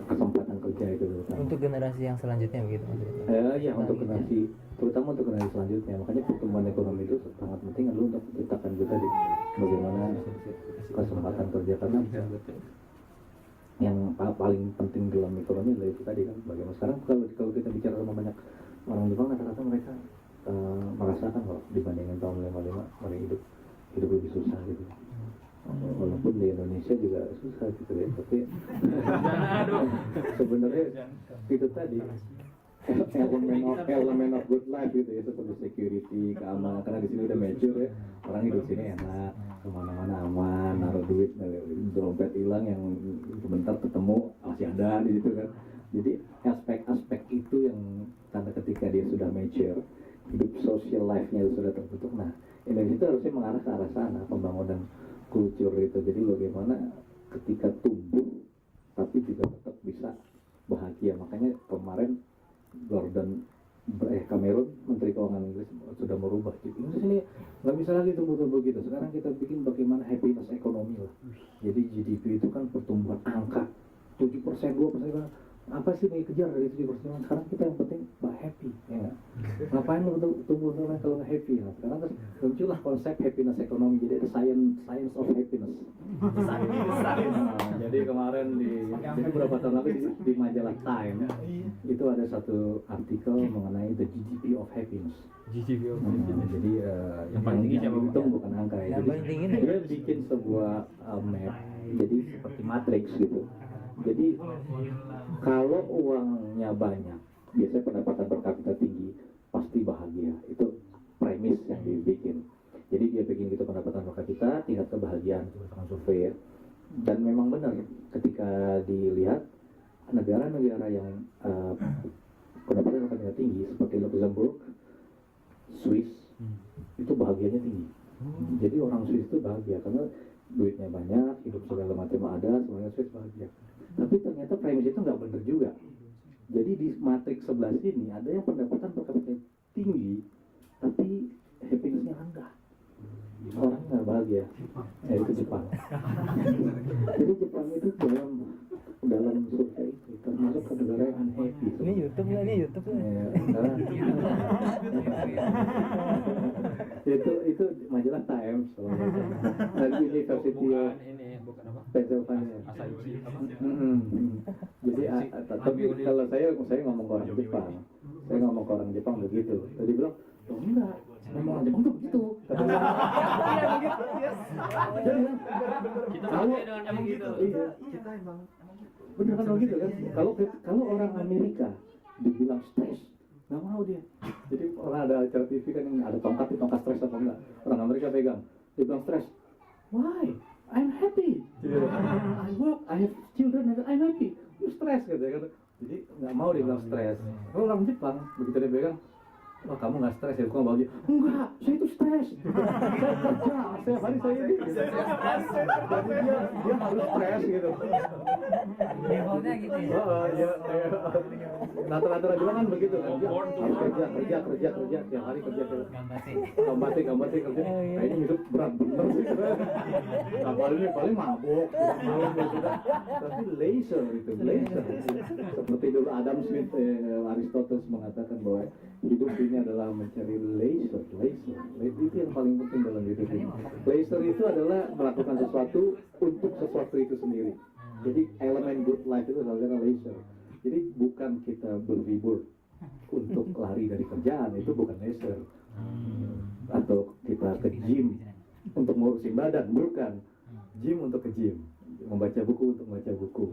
kesempatan kerja itu. Untuk generasi yang selanjutnya begitu maksudnya? Ya untuk generasi, terutama untuk generasi selanjutnya. Makanya pertumbuhan ekonomi itu sangat penting adalah untuk menciptakan juga di bagaimana kesempatan kerja, karena yang paling penting dalam ekonomi adalah itu tadi kan, bagaimana sekarang kalau kita bicara sama banyak orang Jepang, rata-rata mereka merasakan kalau dibandingkan tahun 55 mereka hidup lebih susah gitu. Walaupun di Indonesia juga susah gitu ya, tapi sebenarnya itu tadi elemen of good life gitu ya, seperti security, keamanan, karena di sini udah mature ya, orang hidup sini enak, kemana-mana aman, naruh duit, dompet hilang yang sebentar ketemu masih ada di situ kan. Jadi aspek-aspek itu yang karena ketika dia sudah mature, hidup social life-nya sudah terbentuk. Nah, Indonesia itu harusnya mengarah ke arah sana, pembangunan kultur itu. Jadi bagaimana ketika tumbuh tapi juga tetap bisa bahagia. Makanya kemarin Cameron, Menteri Keuangan Inggris sudah merubah. Inggris ini nggak bisa lagi tumbuh-tumbuh gitu. Sekarang kita bikin bagaimana happiness ekonomi lah. Jadi GDP itu kan pertumbuhan angka 7%, 2%, apa sih yang dikejar dari 7%? Sekarang kita yang penting happy, ya nggak? Ngapain lu tumbuh kalau nggak happy? Nah, sekarang terus muncullah konsep happiness ekonomi, jadi ada science of happiness. Nah, jadi kemarin jadi beberapa tahun lalu di majalah Time itu ada satu artikel mengenai the GDP of happiness. Jadi yang paling tinggi yang dihitung bukan angka ya. Yang paling tinggi Dia bikin sebuah map, jadi seperti matriks gitu. Jadi kalau uangnya banyak, biasanya pendapatan per kapita tinggi, pasti bahagia. Itu premis yang dibikin. Jadi dia bikin gitu pendapatan per kapita, tingkat kebahagiaan itu berdasarkan survei ya. Dan memang benar ketika dilihat negara-negara yang pendapatan per kapita tinggi seperti Luxembourg, Swiss, itu bahagianya tinggi. Jadi orang Swiss itu bahagia karena duitnya banyak, hidup segala macam ada, semuanya Swiss bahagia. Tapi ternyata premis itu nggak benar juga. Jadi di matriks sebelah sini ada yang pendapatan per kapita tinggi, tapi happiness-nya rendah. Orang nggak bahagia. Itu Jepang. Jadi Jepang itu dalam survei itu termasuk ke negara yang unhappy. Ini YouTube lah, ini YouTube lah. Itu majalah Times dari University of Pennsylvania. Jadi tapi kalau saya ngomong ke orang Jepang, saya ngomong ke orang Jepang begitu. Tadi bilang, oh enggak, memang orang Jepang tuh begitu. Kalau emang gitu, iya, kita emang bener kan begitu kan. Kalau orang Amerika dibilang stres, nggak mau dia. Jadi orang ada acara TV kan yang ada tongkat stres apa enggak? Orang Amerika pegang, dia bilang stres. Why? I'm happy. I work, I have children, I'm happy. You stress gitu ya kan. Jadi nggak mau dia bilang stres. Kalau orang Jepang begitu dia pegang, wah kamu nggak stres ya, kamu bahagia. Enggak, saya itu stres. Saya kerja, setiap hari saya ini. Jadi dia harus stres gitu. Defaultnya gitu ya. Ya. Rata-rata bilang kan begitu kan. Dia harus kerja, tiap hari kerja. Gambatin kerja. Nah ini hidup berat bener sih. Paling mabuk, malam ya sudah. Tapi leisure. Seperti dulu Adam Smith, Aristoteles mengatakan bahwa hidup ini adalah mencari leisure. Itu yang paling penting dalam hidup ini. Leisure itu adalah melakukan sesuatu untuk sesuatu itu sendiri. Jadi elemen good life itu adalah leisure. Jadi bukan kita berlibur untuk lari dari kerjaan, itu bukan leisure. Atau kita ke gym untuk ngurusin badan, bukan. Gym untuk ke gym, membaca buku untuk membaca buku,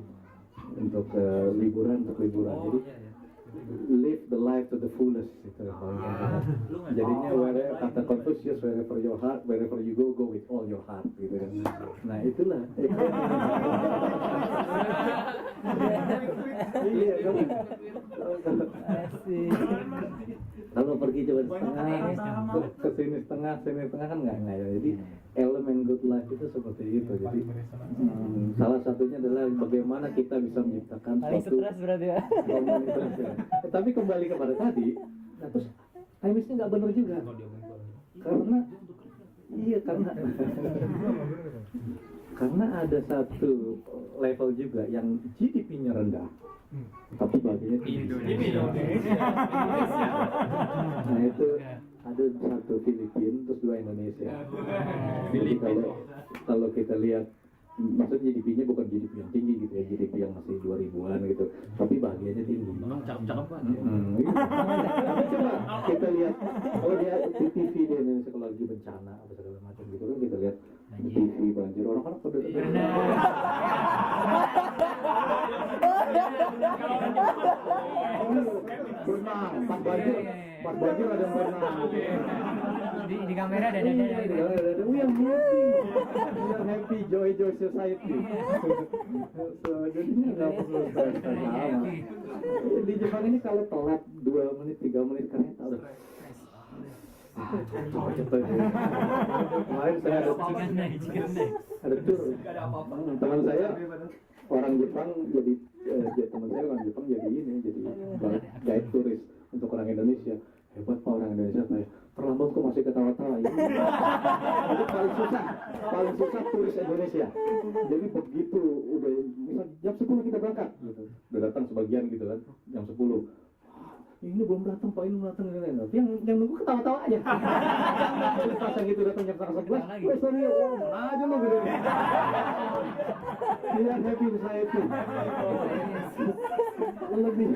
untuk liburan untuk liburan. Jadi live the life to the fullest itu paling penting. Jadinya kata Confucius, wherever your heart, wherever you go with all your heart gitu kan. Nah itulah. Iya kan. Kalau pergi coba setengah, ke sini setengah kan nggak ya. Jadi elemen good life itu seperti itu. Jadi salah satunya adalah bagaimana kita bisa menciptakan Paling suatu stres berarti ya. komunitas ya. Tapi kembali kepada tadi, nah terus timisnya nggak benar juga. Karena ada satu level juga yang GDP-nya rendah, tapi bagiannya tinggi. Nah itu ada satu Filipina, terus dua Indonesia. Jadi kalau kita lihat, maksudnya GDP-nya bukan GDP yang tinggi gitu ya, GDP yang masih 2000-an gitu, tapi bahagianya tinggi. Memang cakep-cakep kan? Tapi coba kita lihat, kalau dia di TV di Indonesia kalau lagi bencana apa segala macam gitu kan, kita lihat di TV banjir, orang-orang pada berenang, pas banjir ada yang berenang. Di kamera ada We are happy, joy society. So jadinya nggak perlu stres sama. Di Jepang ini kalau telat 2 menit 3 menit kereta udah. Kemarin saya ada tur. Teman saya orang Jepang jadi guide turis untuk orang Indonesia. Hebat Pak orang Indonesia, saya terlambat kok masih ketawa-tawa ya. Itu paling susah. paling susah turis Indonesia. Jadi begitu udah misal jam 10 kita berangkat gitu. Udah datang sebagian gitu kan jam 10. Ini belum datang Pak, ini belum datang ini. Tapi yang nunggu ketawa-tawa aja. Pas gitu datang jam 11. Wes sorry, mana aja lo gitu. Dia happy saya itu. Lebih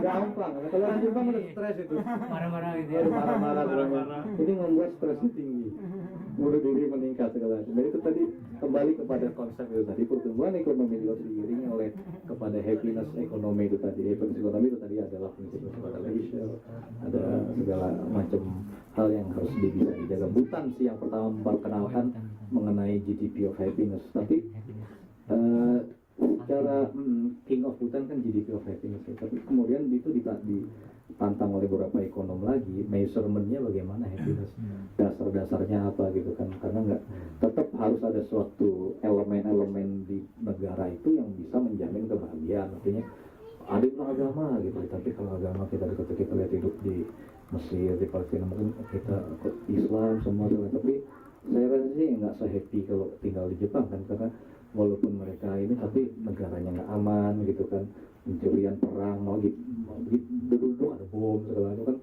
gampang. Kalau orang Jepang udah stres itu. Marah-marah gitu ya. Marah-marah drama. Ini membuat stresnya tinggi. Bunuh diri meningkat segala macam. Jadi itu tadi kembali kepada konsep itu tadi, pertumbuhan ekonomi juga diiringi oleh kepada happiness ekonomi itu tadi. Happiness ekonomi itu tadi adalah prinsip kepada leisure, ada segala macam hal yang harus bisa dijaga. Butan sih yang pertama memperkenalkan mengenai GDP of happiness. Tapi cara King of Bhutan kan GDP of happiness ya. Tapi kemudian itu ditantang oleh beberapa ekonom lagi, measurementnya bagaimana happiness, dasar-dasarnya apa gitu kan, karena nggak tetap harus ada suatu elemen-elemen di negara itu yang bisa menjamin kebahagiaan. Artinya ada agama gitu, tapi kalau agama kita lihat hidup di Mesir, di Palestina, mungkin kita Islam semua juga, tapi saya rasa sih nggak se-happy kalau tinggal di Jepang kan, karena walaupun mereka ini tapi negaranya nggak aman gitu kan, pencurian, perang, mau duduk ada bom segala itu kan,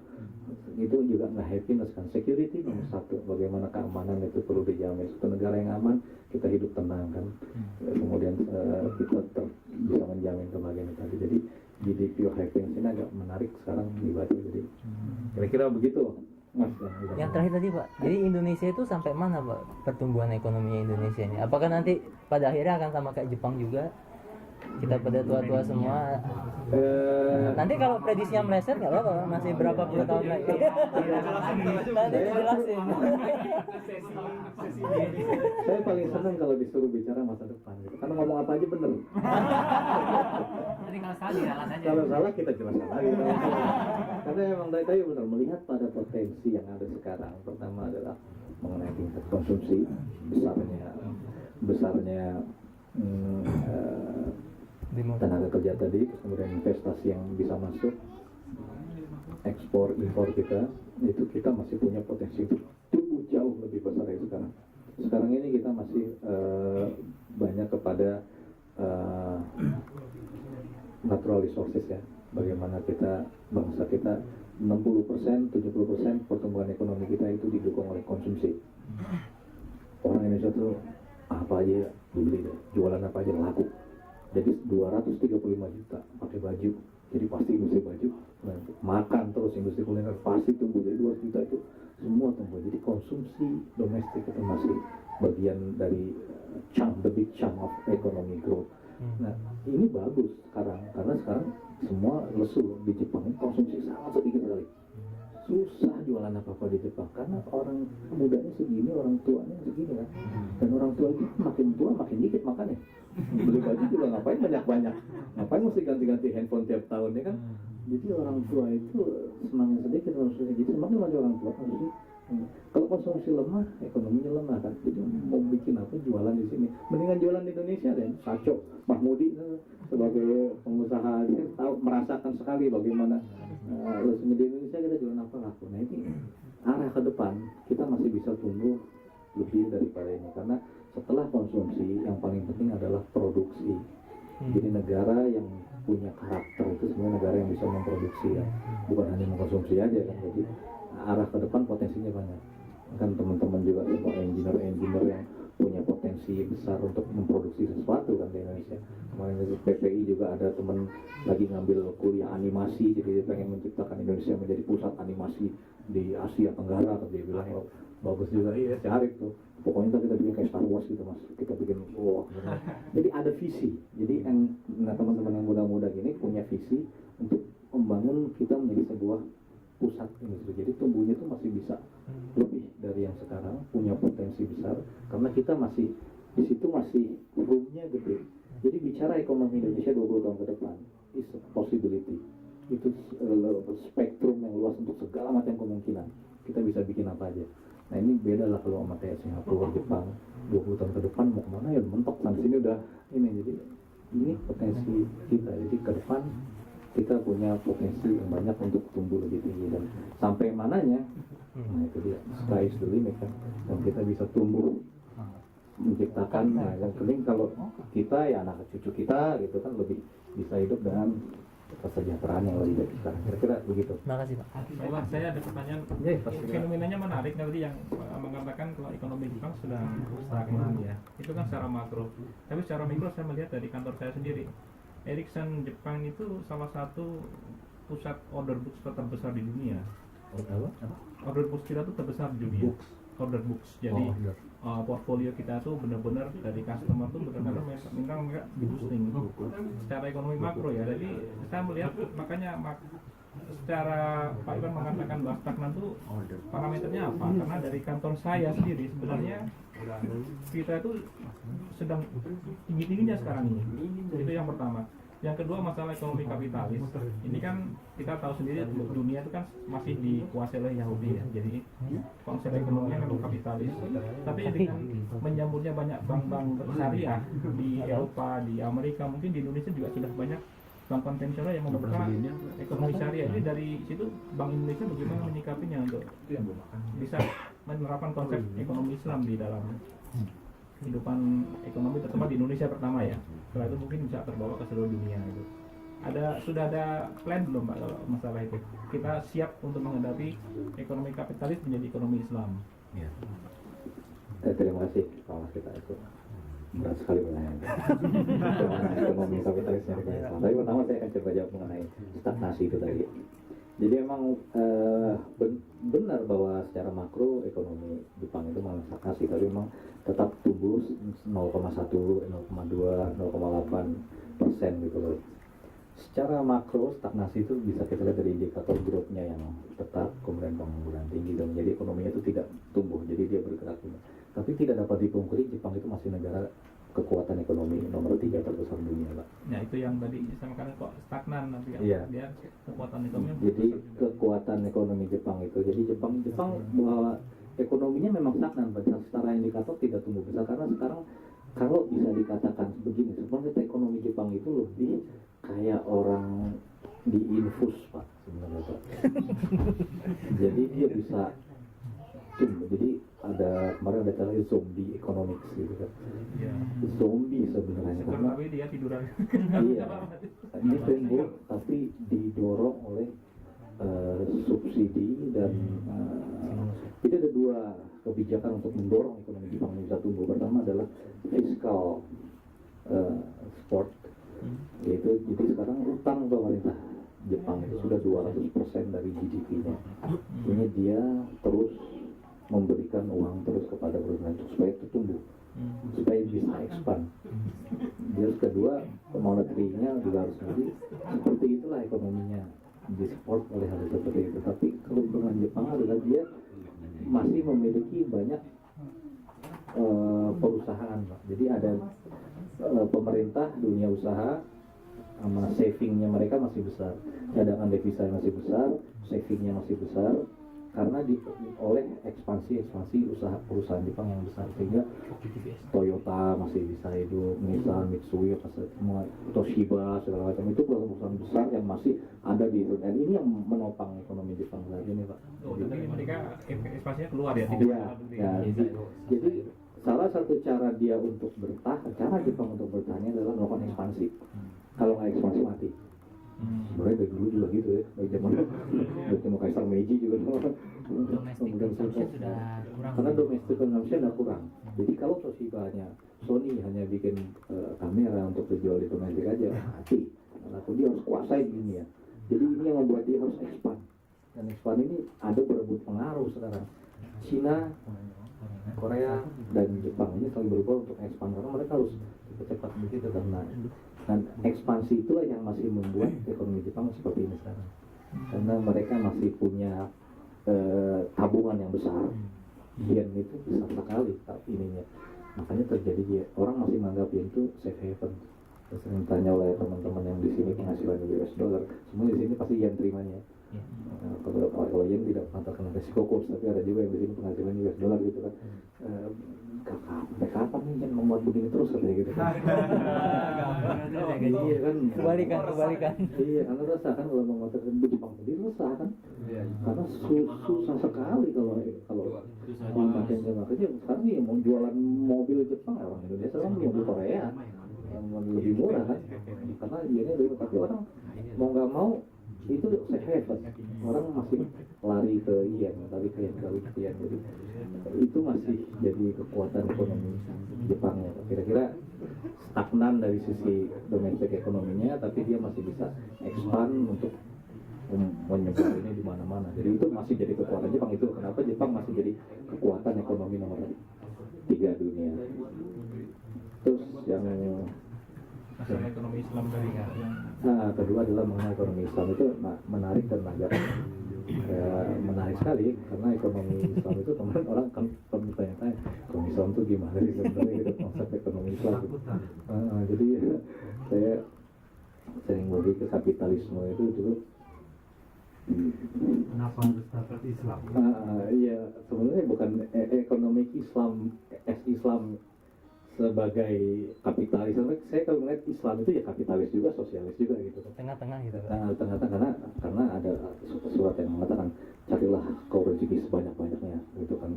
itu juga nggak happiness kan. Security nomor satu, bagaimana keamanan itu perlu dijamin. Satu negara yang aman kita hidup tenang kan, kemudian kita bisa menjamin kebahagiaan tadi. Jadi GDP of happiness ini agak menarik sekarang dibaca, jadi kira-kira begitu Mas. Yang terakhir tadi Pak, jadi Indonesia itu sampai mana Pak pertumbuhan ekonominya Indonesia ini? Apakah nanti pada akhirnya akan sama kayak Jepang juga? Kita pada tua-tua semua. Nanti kalau prediksinya meleset nggak apa-apa, masih berapa puluh tahun lagi. Nanti dijelasin. Saya paling senang kalau disuruh bicara masa depan gitu, karena ngomong apa aja bener. Nanti kalau salah diralat aja. Kalau salah kita jelaskan lagi. Karena memang tadi benar melihat pada potensi yang ada sekarang. Pertama adalah mengenai tingkat konsumsi, besarnya tenaga kerja tadi, kemudian investasi yang bisa masuk, ekspor impor kita, itu kita masih punya potensi untuk tumbuh jauh lebih besar dari sekarang. Sekarang ini kita masih banyak kepada natural resources ya. Bagaimana kita, bangsa kita 60%, 70% pertumbuhan ekonomi kita itu didukung oleh konsumsi. Orang Indonesia tuh apa aja dibeli, jualan apa aja laku. Jadi 235 juta pakai baju, jadi pasti industri baju. Makan terus industri kuliner pasti tumbuh, jadi 2 juta itu semua tumbuh. Jadi konsumsi domestik itu masih bagian dari the big chunk of economic growth. Nah ini bagus sekarang, karena sekarang semua lesu di Jepang ini konsumsi sangat sedikit sekali. Susah jualan apa-apa di Jepang karena orang mudanya segini, orang tuanya segini kan, dan orang tua itu makin tua makin dikit makannya. Beli baju juga ngapain banyak-banyak, ngapain mesti ganti-ganti handphone tiap tahun ya kan. Jadi orang tua itu semakin sedikit konsumsi, jadi semakin maju orang tua konsumsi. Kalau konsumsi lemah, ekonominya lemah kan. Jadi mau bikin apa jualan di sini? Mendingan jualan di Indonesia deh. Saco Mahmudi sebagai pengusaha dia tahu merasakan sekali bagaimana di Indonesia kita jualan apa laku. Nah ini arah ke depan kita masih bisa tumbuh lebih daripada ini, karena setelah konsumsi yang paling penting adalah produksi. Jadi negara yang punya karakter itu sebenarnya negara yang bisa memproduksi ya, bukan hanya mengkonsumsi aja kan. Jadi arah ke depan potensinya banyak. Kan teman-teman juga semua engineer yang punya potensi besar untuk memproduksi sesuatu kan di Indonesia. Kemarin dari PPI juga ada teman lagi ngambil kuliah animasi, jadi dia pengen menciptakan Indonesia menjadi pusat animasi di Asia Tenggara. Kan dia bilang oh, bagus juga, iya cari tuh. Pokoknya kita bikin kayak Star Wars gitu mas, kita bikin wah. Jadi ada visi. Jadi yang teman-teman yang muda-muda gini punya visi untuk membangun kita menjadi sebuah pusat industri. Jadi tumbuhnya itu masih bisa lebih dari yang sekarang, punya potensi besar karena kita masih di situ, masih roomnya gede. Jadi bicara ekonomi Indonesia 20 tahun ke depan is a possibility. Itu spektrum yang luas untuk segala macam kemungkinan. Kita bisa bikin apa aja. Nah ini beda lah kalau sama kayak Singapura, Jepang 20 tahun ke depan mau kemana ya mentok. Nah sini udah ini, jadi ini potensi kita. Jadi ke depan kita punya potensi yang banyak untuk tumbuh lebih tinggi, dan sampai mananya nah itu dia, sky is the limit kan, dan kita bisa tumbuh menciptakan yang penting kalau kita ya anak cucu kita gitu kan lebih bisa hidup dengan kesejahteraan yang lebih baik sekarang, kira-kira begitu. Makasih Pak. Pak Iwan, saya ada pertanyaan. Ya, pasti. Fenomenanya menarik tadi yang mengatakan kalau ekonomi Jepang sedang stagnan ya. Itu kan secara makro. Tapi secara mikro saya melihat dari kantor saya sendiri. Ericsson Jepang itu salah satu pusat order books terbesar di dunia. Order books kita tuh terbesar di dunia. Order books. Jadi portfolio kita tuh benar-benar dari customer tuh benar-benar minta mereka di boosting secara ekonomi makro ya. Jadi saya melihat makanya secara Pak Iwan mengatakan bahwa stagnan tuh parameternya apa? Karena dari kantor saya sendiri sebenarnya kita itu sedang tinggi-tingginya sekarang ini. Itu yang pertama. Yang kedua masalah ekonomi kapitalis. Ini kan kita tahu sendiri dunia itu kan masih dikuasai oleh Yahudi ya. Jadi konsep ekonominya kan kapitalis. Tapi dengan menyambutnya banyak bank-bank syariah di Eropa, di Amerika, mungkin di Indonesia juga sudah banyak bank konvensional yang membuka ekonomi syariah. Jadi dari situ Bank Indonesia bagaimana menyikapinya untuk bisa menerapkan konsep ekonomi Islam di dalam kehidupan ekonomi terutama di Indonesia pertama ya. Setelah itu mungkin bisa terbawa ke seluruh dunia gitu. Sudah ada plan belum Pak kalau masalah itu? Kita siap untuk menghadapi ekonomi kapitalis menjadi ekonomi Islam. Ya. Terima kasih Pak Mas, kita itu berat sekali mengenai ekonomi kapitalisnya. Tapi pertama saya akan coba jawab mengenai stagnasi itu tadi. Jadi emang benar bahwa secara makro ekonomi Jepang itu memang stagnasi, tapi memang tetap tumbuh 0,1, 0,2, 0,8% gitu loh. Secara makro stagnasi itu bisa kita lihat dari indikator growth-nya yang tetap, kemudian pengangguran tinggi dan menjadi ekonominya itu tidak tumbuh, jadi dia bergerak. Tapi tidak dapat dipungkiri Jepang itu masih negara kekuatan ekonomi nomor 3 terbesar dunia, Pak. Ya itu yang tadi sama kan kok stagnan nanti Iya. dia kekuatan ekonomi. Jadi kekuatan ekonomi Jepang itu, jadi Jepang bahwa ekonominya memang stagnan, secara indikator tidak tumbuh besar karena sekarang kalau bisa dikatakan begini, sebenarnya ekonomi Jepang itu lebih kayak orang diinfus Pak sebenarnya Pak. Jadi dia bisa tumbuh. Jadi kemarin ada cara zombie economics gitu kan. Iya. Zombie sebenarnya karena Tapi dia tiduran. iya, ini tumbuh tapi didorong oleh subsidi dan itu ada dua kebijakan untuk mendorong ekonomi Jepang bisa tumbuh. Pertama adalah fiscal support, yaitu jadi sekarang utang pemerintah Jepang itu sudah 200% dari GDP-nya. Ini dia terus memberikan uang terus kepada perusahaan supaya itu tumbuh, supaya bisa expand. Terus kedua, monetary-nya juga harus tinggi. Seperti itulah ekonominya disupport oleh hal seperti itu. Tapi keuntungan Jepang adalah dia masih memiliki banyak perusahaan, Pak. Jadi ada pemerintah, dunia usaha, sama savingnya mereka masih besar, cadangan devisa masih besar, savingnya masih besar, karena oleh ekspansi usaha perusahaan Jepang yang besar, sehingga Toyota masih bisa hidup, Nissan, Mitsui, semua Toshiba segala macam itu perusahaan besar yang masih ada di itu, dan ini yang menopang ekonomi Jepang saat ini Pak. Oh, jadi mereka ekspansinya keluar ya? Iya, jadi salah satu cara dia untuk bertahan, cara Jepang untuk bertahannya adalah melakukan ekspansi. Kalau nggak ekspansi mati. Sebenarnya dari dulu juga gitu ya, dari zaman Kaisar Meiji juga. Domestic consumption sudah kurang. Karena domestic consumption sudah kurang. Jadi kalau Toshiba-nya, Sony hanya bikin kamera untuk dijual di domestik aja, mati. Karena dia harus kuasai di dunia. Jadi ini yang membuat dia harus expand. Dan expand ini ada berebut pengaruh sekarang. Cina, Korea, dan Jepang ini saling berubah untuk expand karena mereka harus cepat-cepat begitu karena dan ekspansi itulah yang masih membuat ekonomi Jepang seperti ini sekarang karena mereka masih punya tabungan yang besar. Yen itu besar sekali ininya, makanya terjadi orang masih menganggap yen itu safe haven. Sering tanya oleh teman-teman yang di sini penghasilan US dollar, semua di sini pasti yen terimanya. Kalau yen tidak pernah terkena resiko kurs, tapi ada juga yang di sini penghasilan US dollar gitu kan. Kapan nih yang membuat begini terus katanya gitu kan. Iya kan. Kebalikan. Iya, karena resah kan kalau mengatakan di Jepang sendiri resah kan. Karena susah sekali kalau dimakan lapangan kerja. Sekarang yang mau jualan mobil Jepang orang Indonesia kan mobil Korea yang lebih murah kan, karena dia lebih, tapi orang mau nggak mau itu safe haven, orang masih lari ke yen, lari ke yen, jadi itu masih jadi kekuatan ekonomi Jepang ya. Kira-kira stagnan dari sisi domestik ekonominya, tapi dia masih bisa expand untuk menyebar ini di mana-mana. Jadi itu masih jadi kekuatan Jepang. Itu kenapa Jepang masih jadi kekuatan ekonomi nomor 3 dunia. Terus yang masalah ekonomi Islam dari yang kedua adalah mengenai ekonomi Islam itu menarik dan agak menarik sekali, karena ekonomi Islam itu kemarin orang kan bertanya-tanya ekonomi Islam itu gimana sih sebenarnya gitu, konsep ekonomi Islam gitu. Jadi saya sering bagi ke kapitalisme itu dulu. Kenapa harus dapat Islam? Iya, sebenarnya bukan ekonomi Islam, Islam sebagai kapitalis. Saya kalau melihat Islam itu ya kapitalis juga, sosialis juga gitu. Tengah-tengah gitu. Tengah-tengah karena ada sesuatu yang mengatakan carilah kau rezeki sebanyak-banyaknya gitu kan,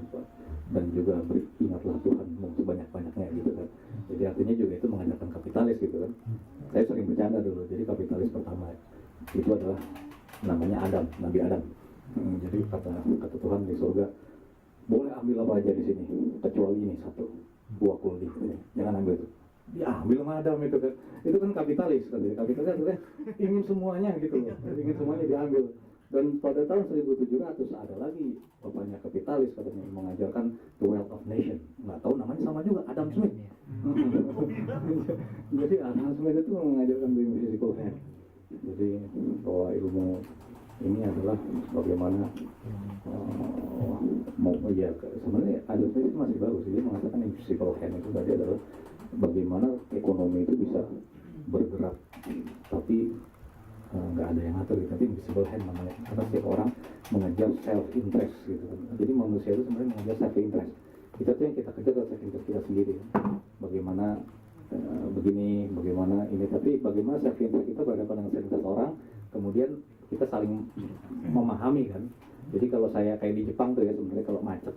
dan juga ingatlah Tuhan sebanyak-banyaknya gitu kan. Jadi artinya juga itu mengajarkan kapitalis gitu kan. Saya sering bercanda dulu. Jadi kapitalis pertama itu adalah namanya Adam, Nabi Adam. Jadi kata Tuhan di surga, boleh ambil apa aja di sini kecuali ini satu, buah kuldi, jangan ambil itu. Diambil sama Adam itu kan. Itu kan kapitalis kan. Jadi kapitalis kan ingin semuanya gitu loh. Ingin semuanya diambil. Dan pada tahun 1700 ada lagi bapaknya kapitalis katanya mengajarkan The Wealth of Nation. Nggak tahu namanya sama juga, Adam Smith. Jadi Adam Smith itu mengajarkan the invisible hand. Jadi bahwa ilmu ini adalah bagaimana ya sebenarnya Adam Smith itu masih bagus. Dia mengatakan invisible hand itu tadi adalah bagaimana ekonomi itu bisa bergerak tapi nggak ada yang ngatur gitu. Tapi invisible hand namanya, karena setiap orang mengejar self interest gitu kan. Jadi manusia itu sebenarnya mengejar self interest. Kita tuh yang kita kejar adalah self interest kita sendiri. Bagaimana begini, bagaimana ini, tapi bagaimana self interest kita berhadapan dengan self interest orang, kemudian kita saling memahami kan. Jadi kalau saya kayak di Jepang tuh ya, sebenarnya kalau macet,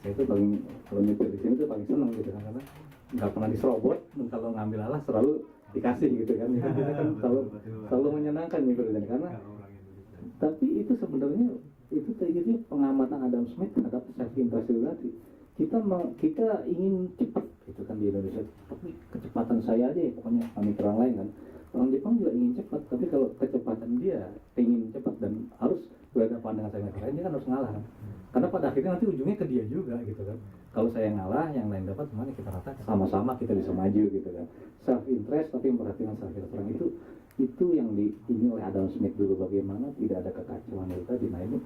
saya tuh paling kalau nyetir di sini tuh paling seneng gitu kan, karena nggak pernah diserobot, dan kalau ngambil alas selalu dikasih gitu kan. Kita kan selalu menyenangkan gitu kan, karena tapi itu sebenarnya itu pengamatan Adam Smith terhadap self interest itu tadi. Kita ingin cepat gitu kan di Indonesia, tapi kecepatan saya aja ya pokoknya kami orang lain kan. Orang Jepang juga ingin cepat, tapi kalau kecepatan dia ingin cepat dan harus berhadapan dengan saya lain, dia kan harus ngalah kan. Karena pada akhirnya nanti ujungnya ke dia juga gitu kan. Kalau saya ngalah, yang lain dapat, semuanya kita rata, sama-sama kita bisa maju gitu kan. Self interest tapi memperhatikan self interest orang itu yang diingin oleh Adam Smith dulu, bagaimana tidak ada kekacauan itu tadi. Nah ini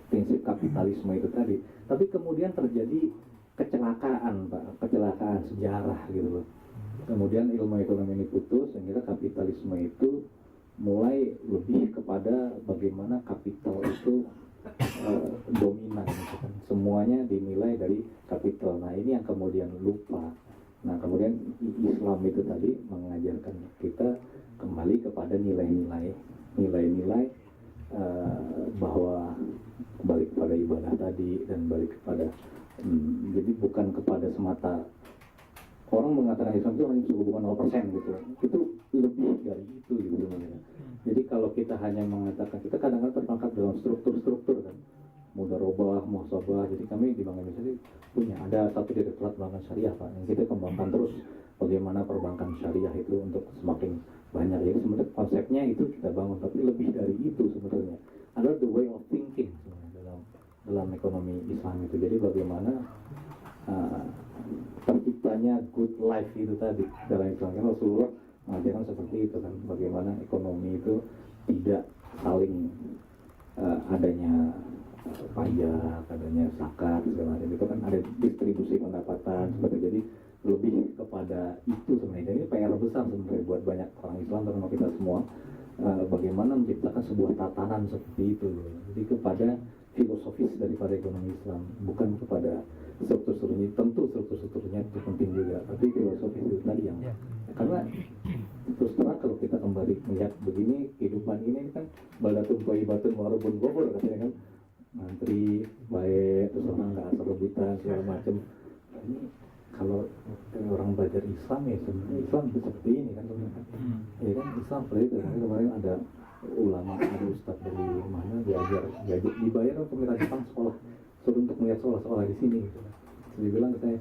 prinsip kapitalisme itu tadi. Tapi kemudian terjadi kecelakaan Pak, kecelakaan sejarah gitu loh. Kemudian ilmu ekonomi ini putus, sehingga kapitalisme itu mulai lebih kepada bagaimana kapital itu dominan gitu kan. Semuanya dinilai dari kapital. Nah ini yang kemudian lupa. Nah kemudian Islam itu tadi mengajarkan kita kembali kepada nilai-nilai bahwa balik kepada ibadah tadi, dan balik kepada jadi bukan kepada semata orang mengatakan Islam itu hanya suku bunga 0% gitu. Itu lebih dari itu gitu sebenarnya. Jadi kalau kita hanya mengatakan, kita kadang-kadang terperangkap dalam struktur-struktur kan, mudarobah, muhasabah. Jadi kami di Bank Indonesia punya ada satu direktorat perbankan syariah Pak, yang kita kembangkan terus bagaimana perbankan syariah itu untuk semakin banyak. Jadi sebenarnya konsepnya itu kita bangun, tapi lebih dari itu sebenarnya adalah the way of thinking sebenarnya dalam ekonomi Islam itu. Jadi bagaimana terciptanya good life itu tadi dalam Islam. Kan Rasulullah mengajarkan seperti itu kan, bagaimana ekonomi itu tidak saling adanya pajak, adanya zakat segala macam itu kan, ada distribusi pendapatan seperti. Jadi lebih kepada itu sebenarnya. Ini PR besar sebenarnya buat banyak orang Islam, terutama kita semua, bagaimana menciptakan sebuah tatanan seperti itu. Jadi kepada filosofis daripada ekonomi Islam, bukan kepada struktur-strukturnya. Tentu struktur-strukturnya itu penting juga, tapi filosofis itu tadi yang karena terus terang kalau kita kembali melihat begini, kehidupan ini kan baldatun thayyibatun warabun ghafur katanya kan. ngantri baik, terus orang nggak asal rebutan segala macem. Ini kalau orang belajar Islam ya sebenarnya Islam itu seperti ini kan teman-teman. Ya kan Islam seperti itu. Kemarin ada ulama, ada ustadz dari mana diajar dibayar pemerintah Jepang sekolah suruh untuk melihat sekolah di sini. Gitu. Dia bilang ke saya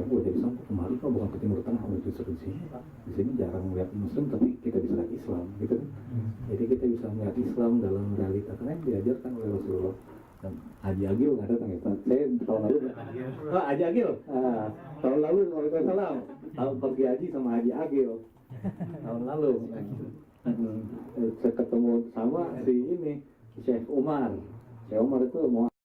belajar Islam kemarin kok bukan ke Timur Tengah, justru di sini. Di sini jarang melihat Muslim tapi kita bisa lihat Islam, gitu kan. Jadi kita bisa melihat Islam dalam realita karena yang diajarkan oleh Rasulullah. Dan Haji Agil nggak datang ya Pak? Saya tahun lalu. Oh, Haji Agil. Tahun lalu Waalaikumsalam. Tahun pergi haji sama Haji Agil. Tahun lalu. Saya ketemu sama si ini Syekh Umar. Syekh Umar itu mau